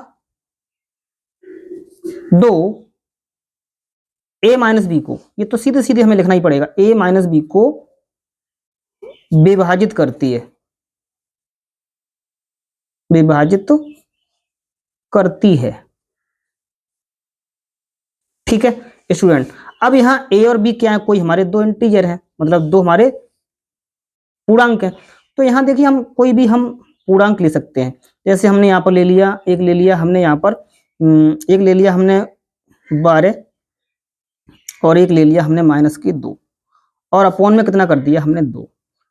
2 a माइनस बी को, ये तो सीधे सीधे हमें लिखना ही पड़ेगा, a माइनस बी को विभाजित करती है, विभाजित तो करती है। ठीक है स्टूडेंट, अब यहाँ a और b क्या है, कोई हमारे 2 इंटीजर हैं, मतलब 2 हमारे पूर्णांक हैं। तो यहाँ देखिए हम कोई भी हम पूर्णांक ले सकते हैं, जैसे हमने यहाँ पर ले लिया, एक ले लिया हमने यहाँ पर, एक ले लिया हमने 12, और एक ले लिया हमने -2, और अपॉन में कितना कर दिया हमने 2।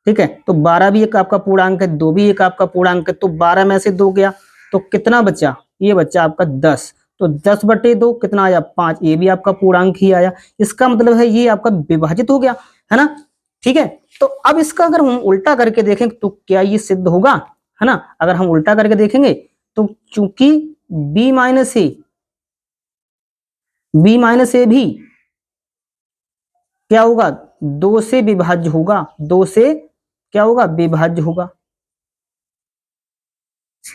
ठीक है, तो 12 भी एक आपका पूर्णांक है, 2 भी एक आपका पूर्णांक है, तो 12 में से 2 गया तो कितना बचा, ये बच्चा आपका 10, तो 10/2 कितना आया, 5, ये भी आपका पूर्णांक ही आया। इसका मतलब है ये आपका विभाजित हो गया, है ना। ठीक है, तो अब इसका अगर हम उल्टा करके देखें तो क्या ये सिद्ध होगा, है ना। अगर हम उल्टा करके देखेंगे तो चूंकि b माइनस ए भी क्या होगा, 2 से विभाज्य होगा, 2 से क्या होगा, विभाज्य होगा,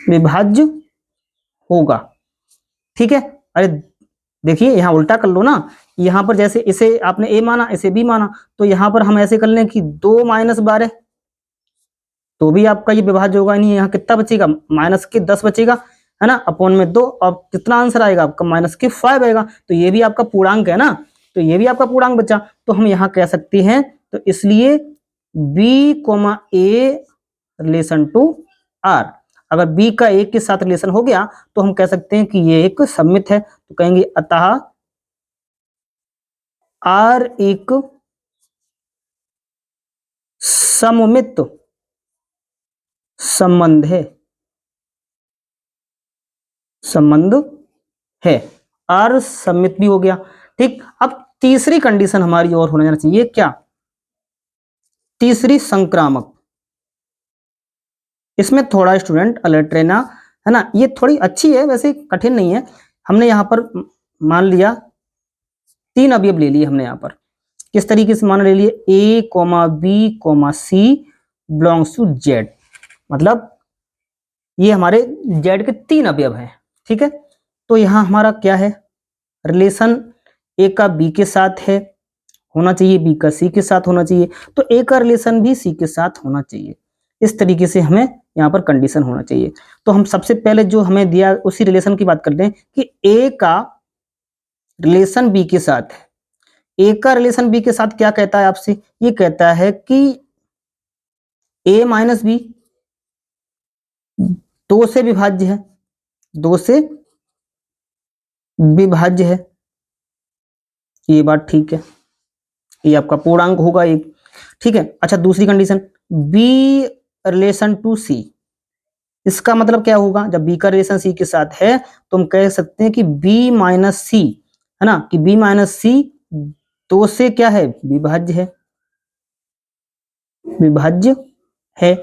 विभाज्य होगा। ठीक है, अरे देखिए यहां उल्टा कर लो ना, यहां पर जैसे इसे आपने a माना, इसे b माना, तो यहां पर हम ऐसे कर लें कि 2 - 12, तो भी आपका ये विभाज्य होगा नहीं, यहाँ कितना बचेगा, -10 बचेगा, है ना, अपॉन में 2, अब कितना आंसर आएगा आपका -5 आएगा। तो ये भी आपका पूर्णांक है ना, तो ये भी आपका पूर्णांक बचा। तो हम यहाँ कह सकते हैं, तो इसलिए b, a relation to r, अगर b का a के साथ रिलेशन हो गया तो हम कह सकते हैं कि ये एक सममित है। तो कहेंगे अतः r एक सममित संबंध है, संबंध है। r सममित भी हो गया। ठीक, अब तीसरी कंडीशन हमारी और होना चाहिए, क्या? तीसरी संक्रामक। इसमें थोड़ा स्टूडेंट अलर्ट रहना, है ना, ये थोड़ी अच्छी है, वैसे कठिन नहीं है। हमने यहाँ पर मान लिया 3 अवयव ले लिए हमने यहाँ पर, किस तरीके से मान ले लिए, a, b, c belongs to z, मतलब ये हमारे z के 3 अवयव हैं। ठीक है, तो यहाँ हमारा क्या है, रिलेशन a का b के साथ है, होना चाहिए, b का c के साथ होना चाहिए, तो a का रिलेशन भी c के साथ होना चाहिए। इस तरीके से हमें यहाँ पर कंडीशन होना चाहिए। तो हम सबसे पहले जो हमें दिया उसी रिलेशन की बात करते हैं कि a का रिलेशन b के साथ है। a का रिलेशन b के साथ क्या कहता है आपसे, ये कहता है कि a माइनस बी 2 से विभाज्य है, 2 से विभाज्य है, ये बात ठीक है, ये आपका पूर्णांक होगा एक। ठीक है, अच्छा दूसरी condition, b relation to c, इसका मतलब क्या होगा, जब b का रिलेशन c के साथ है तो हम कह सकते हैं कि b माइनस c, है ना, कि b माइनस c 2 से क्या है, विभाज्य है, विभाज्य है।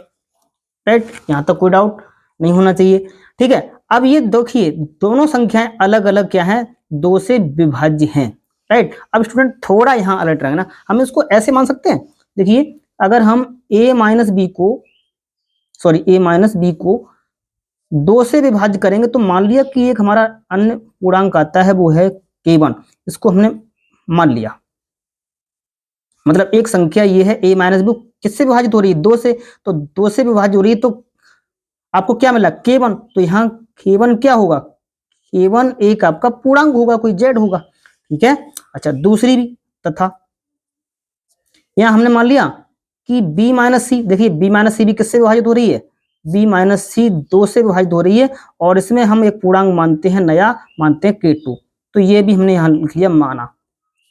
राइट, यहां तक कोई डाउट नहीं होना चाहिए। ठीक है, अब ये देखिए दोनों संख्याएं अलग अलग क्या है, 2 से विभाज्य हैं। राइट, अब स्टूडेंट थोड़ा यहां अलर्ट रहेगा ना, हम इसको ऐसे मान सकते हैं, देखिए अगर हम a माइनस बी को 2 से विभाज्य करेंगे तो मान लिया कि एक हमारा अन्य पूर्णांक आता है, वो है k1, इसको हमने मान लिया, मतलब एक संख्या ये है a माइनस बी किससे विभाजित हो रही है, 2 से, तो 2 से विभाजित हो रही है, तो आपको क्या मिला, k1, तो यहाँ k1 क्या होगा, k1 एक आपका पूर्णांक होगा, कोई z होगा। ठीक है, अच्छा दूसरी भी तथा, यहाँ हमने मान लिया कि b माइनस सी, देखिए b माइनस सी भी किससे विभाजित हो रही है, b माइनस सी 2 से विभाजित हो रही है, और इसमें हम एक पूर्णांक मानते हैं, नया मानते हैं k2, तो ये भी हमने यहाँ लिख लिया माना।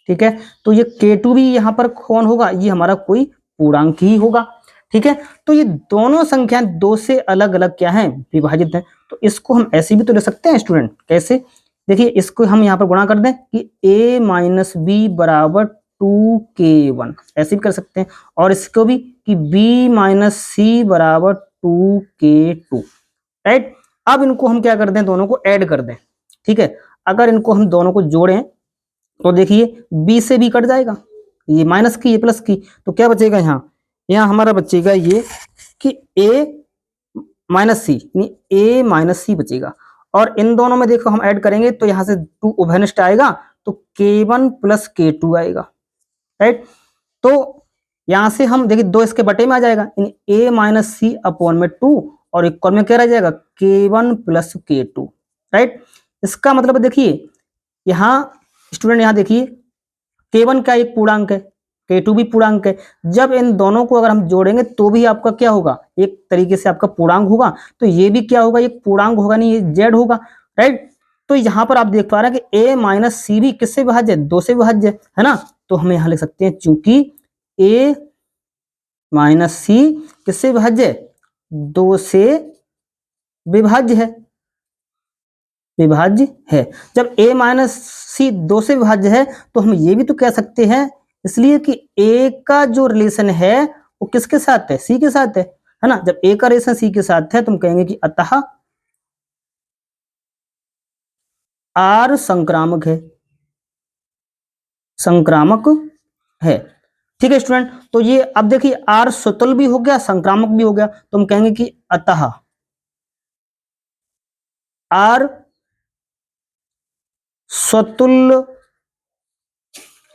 ठीक है, तो ये k2 भी यहाँ पर कौन होगा, ये हमारा कोई पूर्णांक ही होगा। ठीक है, तो ये दोनों संख्याएं 2 से अलग अलग क्या है, विभाजित है। तो इसको हम ऐसे भी तो ले सकते हैं स्टूडेंट, कैसे, देखिए इसको हम यहाँ पर गुणा कर दें कि a माइनस बी बराबर 2k1, ऐसे भी कर सकते हैं, और इसको भी कि b माइनस सी बराबर 2k2। राइट, अब इनको हम क्या कर दें, दोनों को ऐड कर दें। ठीक है, अगर इनको हम दोनों को जोड़ें तो देखिए b से b कट जाएगा, ये माइनस की ये प्लस की, तो क्या बचेगा, यहाँ हमारा बचेगा ये कि a minus c, a minus c बचेगा, और इन दोनों में देखो हम ऐड करेंगे तो यहाँ से 2 उभयनिष्ठ आएगा, तो k1 प्लस k2 आएगा। राइट, तो यहाँ से हम देखिए 2 इसके बटे में आ जाएगा, a माइनस सी अपॉन में 2, और इक्वल में क्या रह जाएगा, k1 प्लस k2। राइट, इसका मतलब देखिए यहाँ स्टूडेंट, यहाँ देखिए k1 का एक पूर्णांक है, k2 भी पूर्णांक है, जब इन दोनों को अगर हम जोड़ेंगे तो भी आपका क्या होगा, एक तरीके से आपका पूर्णांक होगा, तो ये भी क्या होगा, एक पूर्णांक होगा, नहीं ये z होगा। राइट, तो यहाँ पर आप देख पा रहे हैं कि a माइनस सी भी किससे विभाज्य है, 2 से विभाज्य है ना, तो हम यहाँ लिख सकते हैं चूंकि a माइनस सी किससे विभाज्य है, 2 से विभाज्य है, विभाज्य है। जब a माइनस सी 2 से विभाज्य है तो हम ये भी तो कह सकते हैं, इसलिए कि a का जो रिलेशन है वो किसके साथ है, c के साथ है ना, जब a का रिलेशन c के साथ है तो हम कहेंगे कि अतः r संक्रामक है, संक्रामक है। ठीक है स्टूडेंट, तो ये अब देखिए r स्वतुल्य भी हो गया, संक्रामक भी हो गया, तो हम कहेंगे कि अतः r स्वतुल्य,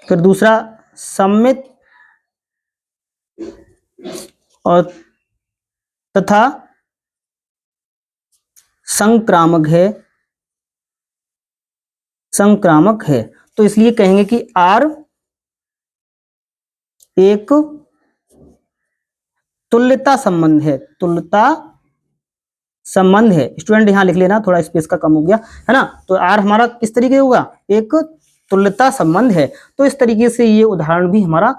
फिर दूसरा सममित, और तथा संक्रामक है, संक्रामक है। तो इसलिए कहेंगे कि R एक तुल्यता संबंध है, तुल्यता संबंध है। स्टूडेंट यहां लिख लेना, थोड़ा स्पेस का कम हो गया है ना। तो R हमारा किस तरीके होगा, एक तुल्यता संबंध है। तो इस तरीके से ये उदाहरण भी हमारा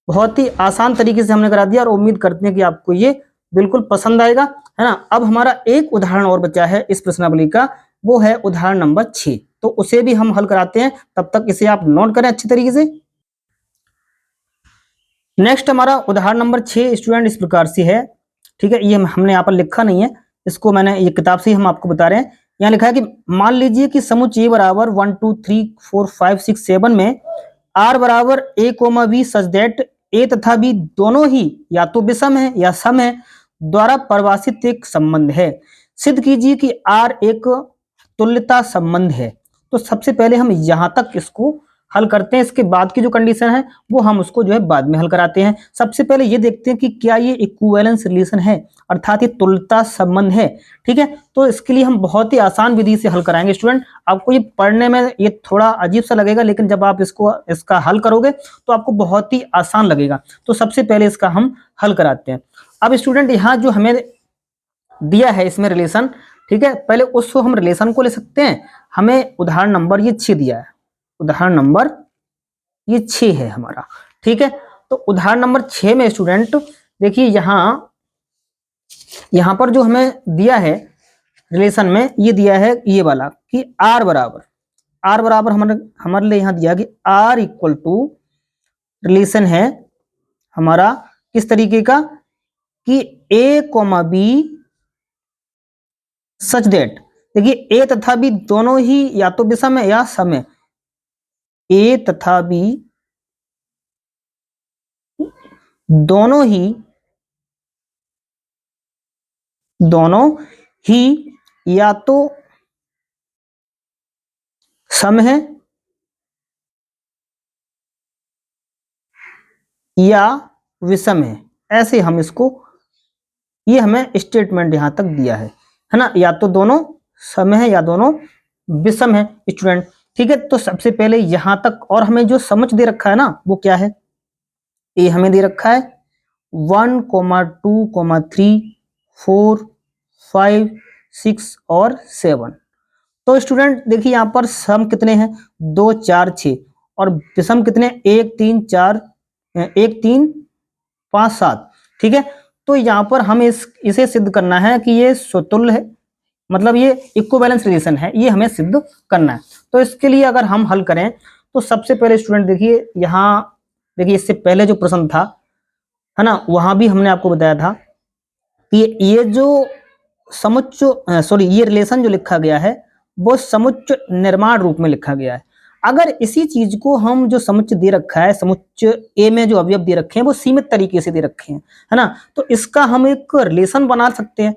बहुत ही आसान तरीके से हमने करा दिया और उम्मीद करते हैं कि आपको ये बिल्कुल पसंद आएगा, है ना। अब हमारा एक उदाहरण और बचा है इस प्रश्नावली का, वो है उदाहरण नंबर 6। तो उसे भी हम हल कराते हैं, तब तक इसे आप नोट करें अच्छी तरीके से। नेक्स्ट हमारा उदाहरण नंबर 6 स्टूडेंट इस प्रकार से है, ठीक है। ये हमने यहाँ पर लिखा नहीं है, इसको मैंने ये किताब से ही हम आपको बता रहे हैं। यहाँ लिखा है कि मान लीजिए कि समुच्चय ए बराबर 1 2 3 4 5 6 7 में R बराबर a, b सच दैट ए तथा बी दोनों ही या तो विषम है या सम है द्वारा परिभाषित एक संबंध है। सिद्ध कीजिए कि R एक तुल्यता संबंध है। तो सबसे पहले हम यहां तक इसको हल करते हैं, इसके बाद की जो कंडीशन है वो हम उसको जो है बाद में हल कराते हैं। सबसे पहले ये देखते हैं कि क्या ये इक्विवेलेंस रिलेशन है, अर्थात ये तुल्यता संबंध है, ठीक है। तो इसके लिए हम बहुत ही आसान विधि से हल कराएंगे स्टूडेंट। आपको ये पढ़ने में ये थोड़ा अजीब सा लगेगा, लेकिन जब आप इसका हल करोगे तो आपको बहुत ही आसान लगेगा। तो सबसे पहले इसका हम हल कराते हैं। अब स्टूडेंट यहाँ जो हमें दिया है इसमें रिलेशन, ठीक है, पहले उसको हम रिलेशन को ले सकते हैं। हमें उदाहरण नंबर ये 6 दिया है, उदाहरण नंबर ये 6 है हमारा, ठीक है। तो उदाहरण नंबर 6 में स्टूडेंट देखिए यहां पर जो हमें दिया है रिलेशन में, ये दिया है ये वाला कि R बराबर हमारे लिए यहां दिया कि R इक्वल टू रिलेशन है हमारा किस तरीके का कि a, b सच दैट, देखिए a तथा b दोनों ही या तो विषम है या सम है। A तथा B दोनों ही या तो सम है या विषम है। ऐसे हम इसको, ये हमें स्टेटमेंट यहां तक दिया है ना, या तो दोनों सम है या दोनों विषम है स्टूडेंट, ठीक है। तो सबसे पहले यहां तक, और हमें जो समझ दे रखा है ना वो क्या है, ये हमें दे रखा है 1, 2, 3, 4, 5, 6 और 7। तो स्टूडेंट देखिए यहाँ पर सम कितने हैं, 2, 4, 6, और विषम कितने, 1, 3, 4, 1, 3, 5, 7, ठीक है। तो यहाँ पर हमें इसे सिद्ध करना है कि ये स्वतुल्य है, मतलब ये इक्विवेलेंस रिलेशन है, ये हमें सिद्ध करना है। तो इसके लिए अगर हम हल करें तो सबसे पहले स्टूडेंट देखिए यहाँ देखिए इससे पहले जो प्रश्न था है ना, वहां भी हमने आपको बताया था कि ये जो ये रिलेशन जो लिखा गया है वो समुच्चय निर्माण रूप में लिखा गया है। अगर इसी चीज को हम जो समुच्चय दे रखा है, समुच्चय ए में जो अवयव दे रखे हैं वो सीमित तरीके से दे रखे हैं, है ना, तो इसका हम एक रिलेशन बना सकते हैं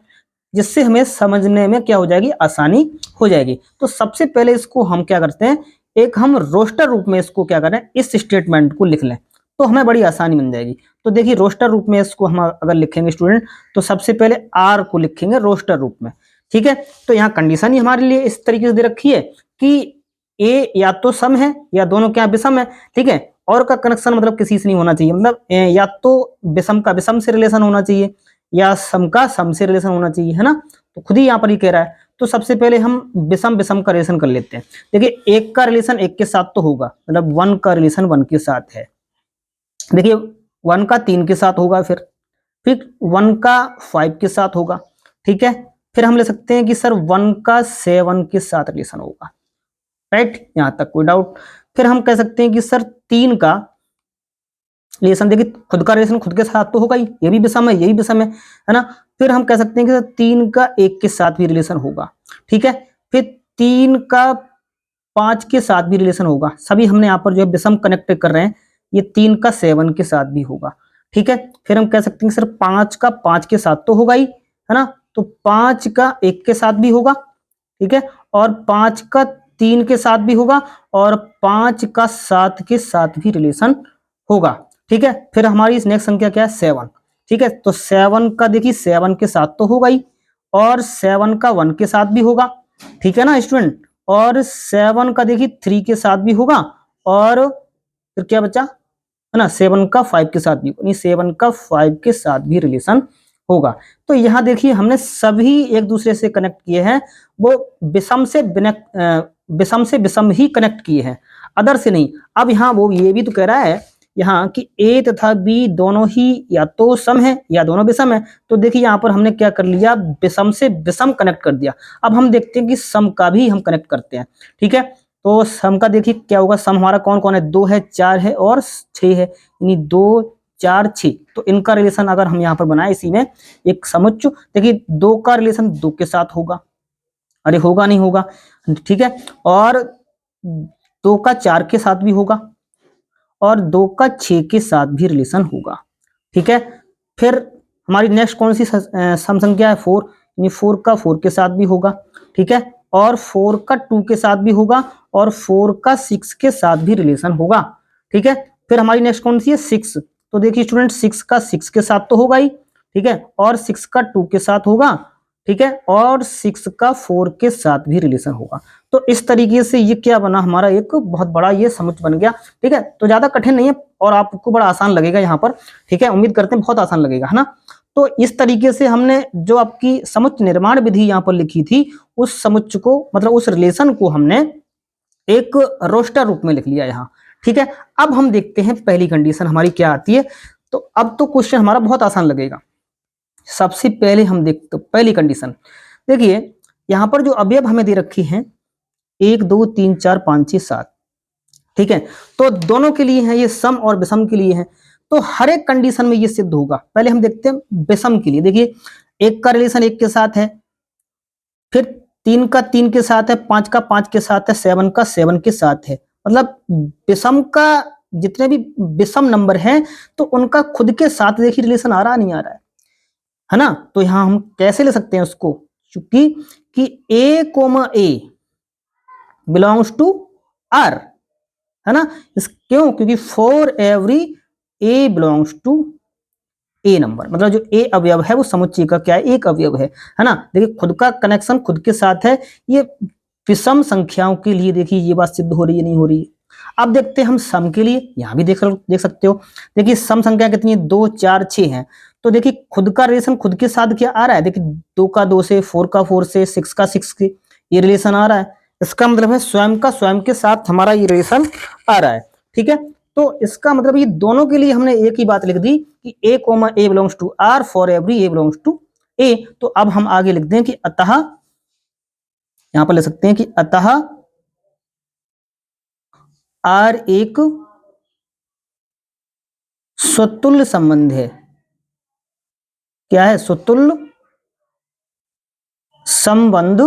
जिससे हमें समझने में क्या हो जाएगी, आसानी हो जाएगी। तो सबसे पहले इसको हम क्या करते हैं, एक हम रोस्टर रूप में इसको क्या करें, इस स्टेटमेंट को लिख लें तो हमें बड़ी आसानी बन जाएगी। तो देखिए रोस्टर रूप में इसको हम अगर लिखेंगे स्टूडेंट, तो सबसे पहले R को लिखेंगे रोस्टर रूप में, ठीक है। तो यहाँ कंडीशन ही हमारे लिए इस तरीके से दे रखी है कि A या तो सम है या दोनों क्या विषम है, ठीक है। और का कनेक्शन मतलब किसी से नहीं होना चाहिए, मतलब या तो विषम का विषम से रिलेशन होना चाहिए या सम का सम से रिलेशन होना चाहिए, है ना। तो खुद ही यहाँ पर ही कह रहा है। तो सबसे पहले हम विषम विषम का रिलेशन कर लेते हैं। देखिए एक का रिलेशन एक के साथ तो होगा, मतलब 1 का रिलेशन 1 के साथ है, देखिए 1 का 3 के साथ होगा, फिर 1 का 5 के साथ होगा, ठीक है। फिर हम ले सकते हैं कि सर 1 का 7 के साथ रिलेशन होगा, राइट, यहां तक कोई डाउट। फिर हम कह सकते हैं कि सर 3 का रिलेशन, देखिए खुद का रिलेशन खुद के साथ तो होगा ही, ये भी विषम है, यही विषम है ना। फिर हम कह सकते हैं कि सर 3 का 1 के साथ भी रिलेशन होगा, ठीक है। फिर 3 का 5 के साथ भी रिलेशन होगा, सभी हमने यहाँ पर जो है विषम कनेक्ट कर रहे हैं, ये 3 का 7 के साथ भी होगा, ठीक है। फिर हम कह सकते हैं सर 5 का 5 के साथ तो होगा ही, है ना, तो 5 का 1 के साथ भी होगा, ठीक है, और 5 का 3 के साथ भी होगा, और 5 का 7 के साथ भी रिलेशन होगा, ठीक है। फिर हमारी नेक्स्ट संख्या क्या है, 7, ठीक है। तो 7 का देखिए 7 के साथ तो होगा ही, और 7 का 1 के साथ भी होगा, ठीक है ना स्टूडेंट, और 7 का देखिए 3 के साथ भी होगा, और फिर क्या बचा है ना 7 का 5 के साथ भी, यानी 7 का 5 के साथ भी रिलेशन होगा। तो यहाँ देखिए हमने सभी एक दूसरे से कनेक्ट किए हैं, वो विषम से विषम ही कनेक्ट किए हैं, अदर से नहीं। अब यहाँ वो ये भी तो कह रहा है यहाँ कि ए तथा बी दोनों ही या तो सम है या दोनों विषम है। तो देखिए यहाँ पर हमने क्या कर लिया, विषम से विषम कनेक्ट कर दिया। अब हम देखते हैं कि सम का भी हम कनेक्ट करते हैं, ठीक है। तो सम का देखिए क्या होगा, सम हमारा कौन कौन है, 2 है, 4 है और 6 है, यानी 2 4 6। तो इनका रिलेशन अगर हम यहाँ पर बनाए इसी में एक समुच्च, देखिए 2 का रिलेशन 2 के साथ होगा, अरे होगा नहीं होगा, ठीक है, और 2 का 4 के साथ भी होगा, और 2 का 6 के साथ भी रिलेशन होगा, ठीक है। फिर हमारी नेक्स्ट कौन सी सम संख्या है, 4, यानी 4 का 4 के साथ भी होगा, ठीक है, और 4 का 2 के साथ भी होगा, और 4 का 6 के साथ भी रिलेशन होगा, ठीक है। फिर हमारी नेक्स्ट कौन सी है, 6। तो देखिए स्टूडेंट 6 का 6 के साथ तो होगा ही, ठीक है, और 6 का 2 के साथ होगा, ठीक है, और 6 का 4 के साथ भी रिलेशन होगा। तो इस तरीके से ये क्या बना, हमारा एक बहुत बड़ा ये समुच्च बन गया, ठीक है। तो ज्यादा कठिन नहीं है और आपको बड़ा आसान लगेगा यहाँ पर, ठीक है, उम्मीद करते हैं बहुत आसान लगेगा, है ना। तो इस तरीके से हमने जो आपकी समुच्च निर्माण विधि यहाँ पर लिखी थी, उस समुच्च को मतलब उस रिलेशन को हमने एक रोस्टर रूप में लिख लिया यहाँ, ठीक है। अब हम देखते हैं पहली कंडीशन हमारी क्या आती है। तो अब तो क्वेश्चन हमारा बहुत आसान लगेगा। सबसे पहले हम देखते पहली कंडीशन, देखिए यहां पर जो अवयव हमें दे रखी हैं 1 2 3 4 5 6 7, ठीक है, तो दोनों के लिए है ये, सम और विषम के लिए है। तो हर एक कंडीशन में ये सिद्ध होगा। पहले हम देखते हैं विषम के लिए, देखिए 1 का रिलेशन 1 के साथ है, फिर 3 का 3 के साथ है, 5 का 5 के साथ है, 7 का 7 के साथ है। मतलब विषम का जितने भी विषम नंबर हैं तो उनका खुद के साथ देखिए रिलेशन आ रहा नहीं आ रहा है ना। तो यहां हम कैसे ले सकते हैं उसको, क्योंकि कि a comma a belongs to R, है ना। इस क्यों, क्योंकि for every a belongs to a number, मतलब जो ए अवयव है वो समुच्चय का क्या है, एक अवयव है ना। देखिए खुद का कनेक्शन खुद के साथ है। ये विषम संख्याओं के लिए देखिए ये बात सिद्ध हो रही है नहीं हो रही है। अब देखते हैं हम सम के लिए, यहां भी देख सकते हो। देखिए सम संख्या कितनी है, 2 4 6 है। तो देखिए खुद का रिलेशन खुद के साथ क्या आ रहा है, देखिए 2 का 2 से, 4 का 4 से, 6 का 6 से ये रिलेशन आ रहा है। इसका मतलब है स्वयं का स्वयं के साथ हमारा ये रिलेशन आ रहा है, ठीक है। तो इसका मतलब ये दोनों के लिए हमने एक ही बात लिख दी कि a comma a belongs to R for every a belongs to a. तो अब हम आगे लिख दें कि अतः, यहां पर लिख सकते हैं कि अतः आर एक स्वतुल्य संबंध है। क्या है, स्वतुल्य संबंध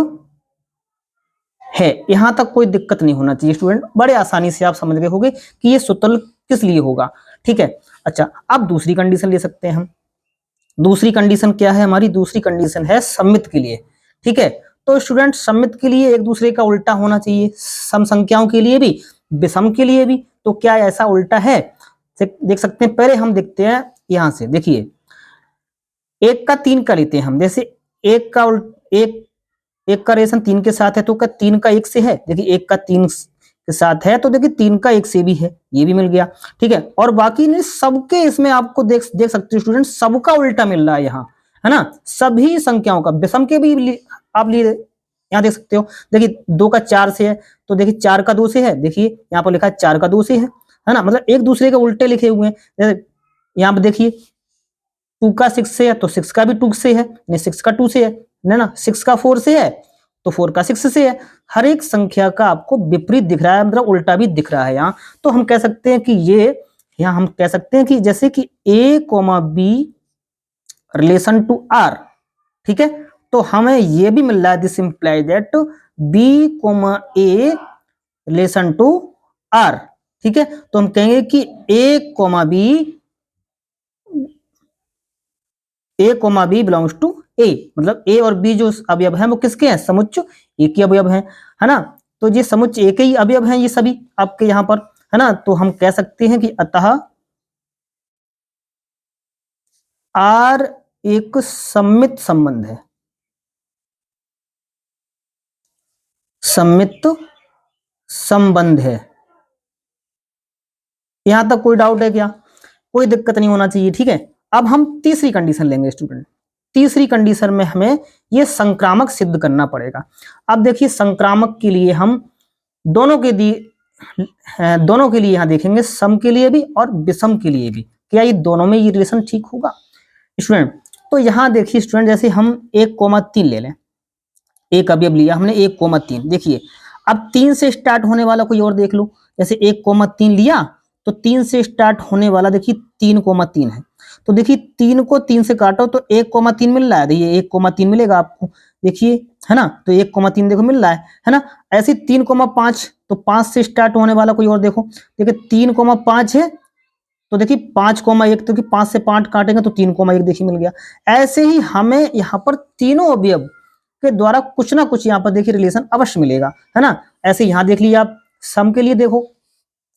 है। यहां तक कोई दिक्कत नहीं होना चाहिए स्टूडेंट, बड़े आसानी से आप समझ गए होंगे कि ये स्वतुल्य किस लिए होगा, ठीक है। अच्छा अब दूसरी कंडीशन ले सकते हैं हम। दूसरी कंडीशन क्या है हमारी, दूसरी कंडीशन है सम्मित के लिए, ठीक है। तो स्टूडेंट सम्मित के लिए एक दूसरे का उल्टा होना चाहिए, सम संख्याओं के लिए भी विषम के लिए भी। तो क्या ऐसा उल्टा है, देख सकते हैं। पहले हम देखते हैं यहां से, देखिए 1 का 3 का लेते हैं हम। जैसे 1 का एक का रिलेशन 3 के साथ है तो क्या 3 का 1 से है, देखिए 1 का 3 के साथ है तो देखिए 3 का 1 से भी है, ये भी मिल गया, ठीक है। और बाकी ने सबके इसमें आपको देख सकते हो स्टूडेंट, सबका उल्टा मिल रहा है यहाँ, है ना। सभी संख्याओं का विषम के भी आप लिए यहाँ देख सकते हो। देखिए 2 का 4 से है तो देखिए 4 का 2 से है, देखिए यहाँ पर लिखा है 4 का 2 से है ना। मतलब एक दूसरे के उल्टे लिखे हुए हैं। जैसे यहाँ पर देखिए 2 का 6 से है तो 6 का भी 2 से है, 6 का 2 से है ना। 6 का 4 से है तो 4 का 6 से है। हर एक संख्या का आपको विपरीत दिख रहा है, मतलब उल्टा भी दिख रहा है यहाँ। तो हम कह सकते हैं कि ये यहाँ हम कह सकते हैं कि जैसे कि a comma b relation to R, ठीक है। तो हमें ये भी मिल रहा है, this implies that b comma a relation to R, ठीक है। तो हम कहेंगे कि a comma b belongs to a, मतलब ए और बी जो अवयव हैं वो किसके हैं, समुच्च ए के अवयव हैं, है ना। तो ये समुच्च ए के ही अवयव हैं ये सभी आपके यहाँ पर, है ना। तो हम कह सकते हैं कि अतः आर एक सम्मित संबंध है, सम्मित संबंध है। यहां तक कोई डाउट है क्या? कोई दिक्कत नहीं होना चाहिए, ठीक है। अब हम तीसरी कंडीशन लेंगे स्टूडेंट। तीसरी कंडीशन में हमें ये संक्रामक सिद्ध करना पड़ेगा। अब देखिए संक्रामक के लिए हम दोनों के लिए यहां देखेंगे, सम के लिए भी और विषम के लिए भी, क्या ये दोनों में ये रिलेशन ठीक होगा स्टूडेंट? तो यहां देखिए स्टूडेंट, जैसे हम 1,3 ले लें, एक अवयव लिया हमने 1,3। देखिए अब 3 से स्टार्ट होने वाला कोई और देख लो, जैसे 1,3 लिया तो 3 से स्टार्ट होने वाला देखिए 3,3 है। तो देखिए 3 को 3 से काटो तो 1,3 मिल रहा है, देखिए 1,3 मिलेगा आपको, देखिए है ना। तो 1,3 देखो मिल रहा है ना। ऐसे 3,5, तो 5 से स्टार्ट होने वाला कोई और देखो, देखिए 3,5 है, तो देखिए 5,1, तो 5 से 5 काटेंगे तो 3,1 देखिए मिल गया। ऐसे ही हमें यहाँ पर तीनों अवयव के द्वारा कुछ ना कुछ यहाँ पर देखिए रिलेशन अवश्य मिलेगा, है ना। ऐसे यहाँ देख लिया आप, सम के लिए देखो,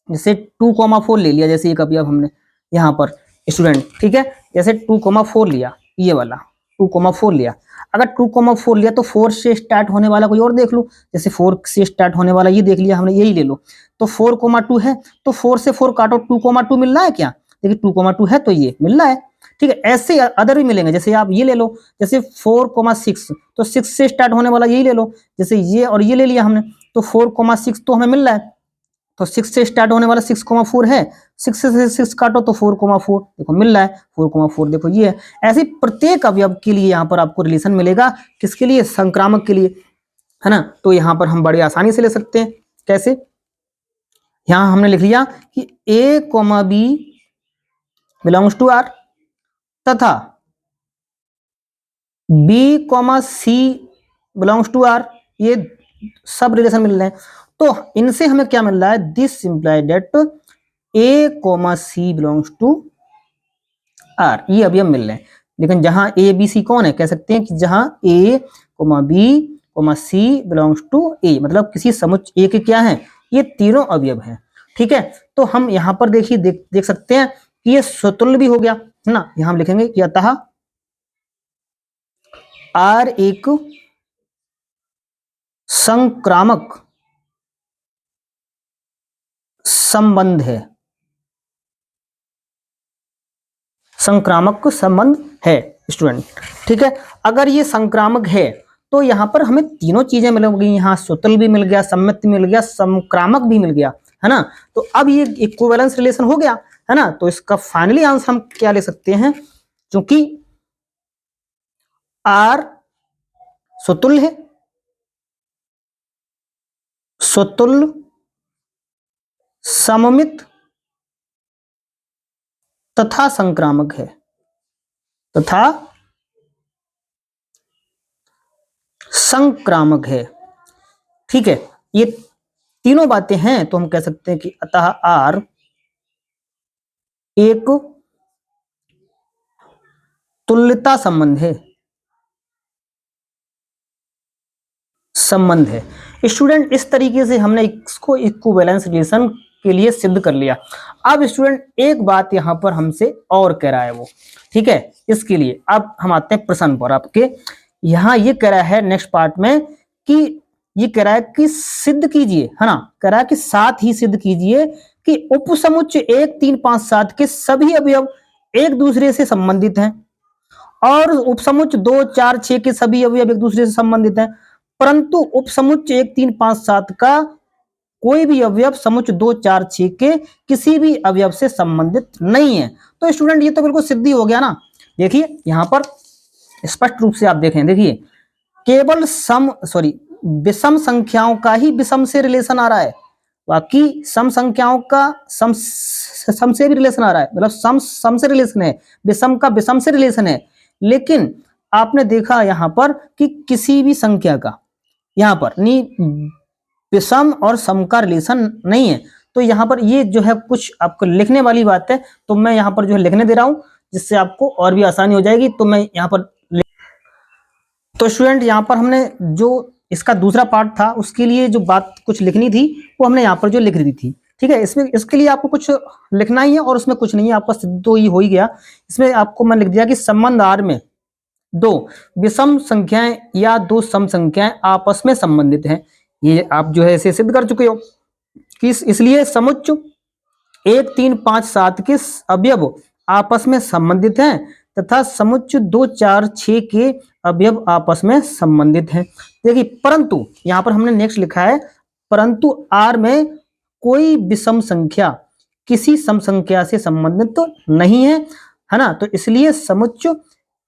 जैसे 2,4 ले लिया, जैसे एक अवयव हमने यहाँ पर स्टूडेंट, ठीक है। जैसे 2,4 लिया, ये वाला 2,4 लिया, अगर 2,4 लिया तो 4 से स्टार्ट होने वाला कोई और देख लो, जैसे 4 से स्टार्ट होने वाला ये देख लिया हमने, यही ले लो। तो 4,2 है, तो 4 से 4 काटो, 2,2 मिल रहा है क्या? देखिए 2,2 है तो ये मिल रहा है, ठीक है। ऐसे अदर भी मिलेंगे, जैसे आप ये ले लो, जैसे 4,6, तो 6 से स्टार्ट होने वाला यही ले लो, जैसे ये और ये ले लिया हमने, तो 4,6 तो हमें मिल रहा है। तो 6 से स्टार्ट होने वाला 6,4 है, 6 से 6 काटो तो 4,4 देखो मिल रहा है, 4,4 देखो ये है। ऐसे प्रत्येक अवयव के लिए यहाँ पर आपको रिलेशन मिलेगा, किसके लिए? संक्रामक के लिए, है ना। तो यहाँ पर हम बड़ी आसानी से ले सकते हैं, कैसे? यहाँ हमने लिख लिया कि A, B belongs to R तथा B, C belongs to R, ये सब रिलेशन मिल रहे हैं। तो इनसे हमें क्या मिल रहा है? This imply that A, C belongs to R, ये अभी हम मिल रहे हैं। लेकिन जहां A, B, C कौन है, कह सकते हैं कि जहां A, B, C belongs to A, मतलब किसी समुच्चय A के क्या है? ये तीनों अवयव हैं, ठीक है। तो हम यहां पर देखिए देख सकते हैं कि ये स्वतुल्य भी हो गया, है ना। यहां हम लिखेंगे कि अतः R एक संक्रामक संबंध है, संक्रामक संबंध है स्टूडेंट, ठीक है। अगर ये संक्रामक है तो यहां पर हमें तीनों चीजें मिलेंगी, यहाँ स्वतुल्य भी मिल गया, सम्मित मिल गया, संक्रामक भी मिल गया, है ना। तो अब ये इक्विवेलेंस रिलेशन हो गया, है ना। तो इसका फाइनली आंसर हम क्या ले सकते हैं? क्योंकि R स्वतुल्य है, स्वतुल्य, सममित तथा संक्रामक है, तथा संक्रामक है, ठीक है। ये तीनों बातें हैं, तो हम कह सकते हैं कि अतः R एक तुल्यता संबंध है, संबंध है स्टूडेंट। इस तरीके से हमने इसको इक्विवेलेंस रिलेशन के लिए सिद्ध कर लिया। अब स्टूडेंट एक बात यहां पर हमसे और कह रहा है वो, ठीक है। इसके लिए अब हम आते हैं प्रश्न पर आपके। यहां ये कह रहा है नेक्स्ट पार्ट में कि ये कह रहा है कि सिद्ध कीजिए, है ना। कह रहा है कि साथ ही सिद्ध कीजिए कि उपसमुच्चय 1, 3, 5, 7 के सभी अवयव एक दूसरे से संबंधित हैं और उपसमुच्चय 2, 4, 6 के सभी अवयव एक दूसरे से संबंधित हैं, परंतु उपसमुच्चय 1, 3, 5, 7 का कोई भी अवयव समुच्चय 2, 4, 6 के किसी भी अवयव से संबंधित नहीं है। तो स्टूडेंट ये तो बिल्कुल सिद्धि हो गया ना। देखिए यहां पर स्पष्ट रूप से आप देखें, देखिए केवल विषम संख्याओं का ही विषम से रिलेशन आ रहा है, बाकी सम संख्याओं का सम से भी रिलेशन आ रहा है, मतलब सम से रिलेशन है, विषम का विषम से रिलेशन है। लेकिन आपने देखा यहां पर कि किसी भी संख्या का यहां पर विषम और सम का रिलेशन नहीं है। तो यहां पर ये जो है कुछ आपको लिखने वाली बात है, तो मैं यहां पर जो है लिखने दे रहा हूं जिससे आपको और भी आसानी हो जाएगी। तो मैं यहां पर तो स्टूडेंट यहां पर हमने जो इसका दूसरा पार्ट था उसके लिए जो बात कुछ लिखनी थी वो हमने यहाँ पर जो लिख दी थी, ठीक है। इसमें इसके लिए आपको कुछ लिखना ही है और उसमें कुछ नहीं है, आपका सिद्ध तो ये हो ही गया। इसमें आपको मैं लिख दिया कि संबंध R में दो विषम संख्याएं या दो सम संख्याएं आपस में संबंधित हैं, ये आप जो है इसे सिद्ध कर चुके हो कि इसलिए समुच्च 1 3 5 7 के अवयव आपस में संबंधित हैं तथा समुच्च 2 4 6 के अवयव आपस में संबंधित हैं। देखिए परंतु यहां पर हमने नेक्स्ट लिखा है परंतु आर में कोई विषम संख्या किसी सम संख्या से संबंधित तो नहीं है ना। तो इसलिए समुच्च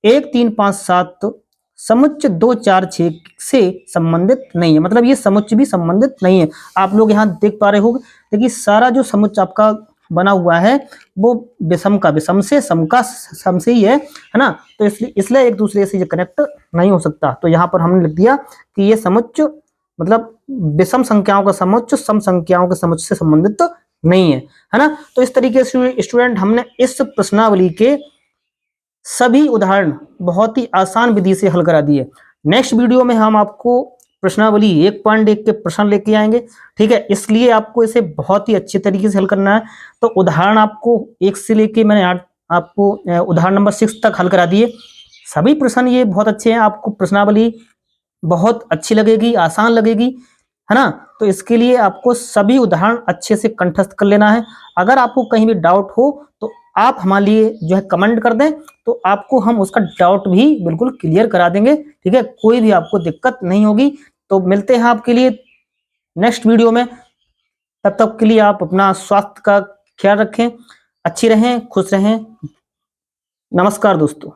1 3 5 7 समुच्च 2 4 6 से संबंधित नहीं है, मतलब ये समुच्च भी संबंधित नहीं है। आप लोग यहाँ देख पा रहे होंगे, देखिए सारा जो समुच्च आपका बना हुआ है वो विषम का विषम से, सम का सम से ही है ना। तो इसलिए एक दूसरे से ये कनेक्ट नहीं हो सकता। तो यहाँ पर हमने लिख दिया कि ये समुच्च मतलब विषम संख्याओं का समुच्च सम संख्याओं के समुच्च से संबंधित तो नहीं है ना। तो इस तरीके से स्टूडेंट हमने इस प्रश्नावली के सभी उदाहरण बहुत ही आसान विधि से हल करा दिए। नेक्स्ट वीडियो में हम आपको प्रश्नावली 1.1 के प्रश्न लेके आएंगे, ठीक है। इसलिए आपको इसे बहुत ही अच्छे तरीके से हल करना है। तो उदाहरण आपको 1 से लेके मैंने आपको उदाहरण नंबर 6 तक हल करा दिए। सभी प्रश्न ये बहुत अच्छे हैं, आपको प्रश्नावली बहुत अच्छी लगेगी, आसान लगेगी, है ना। तो इसके लिए आपको सभी उदाहरण अच्छे से कंठस्थ कर लेना है। अगर आपको कहीं भी डाउट हो तो आप हमारे लिए जो है कमेंट कर दें, तो आपको हम उसका डाउट भी बिल्कुल क्लियर करा देंगे, ठीक है। कोई भी आपको दिक्कत नहीं होगी। तो मिलते हैं आपके लिए नेक्स्ट वीडियो में। तब तक के लिए आप अपना स्वास्थ्य का ख्याल रखें, अच्छी रहें, खुश रहें। नमस्कार दोस्तों।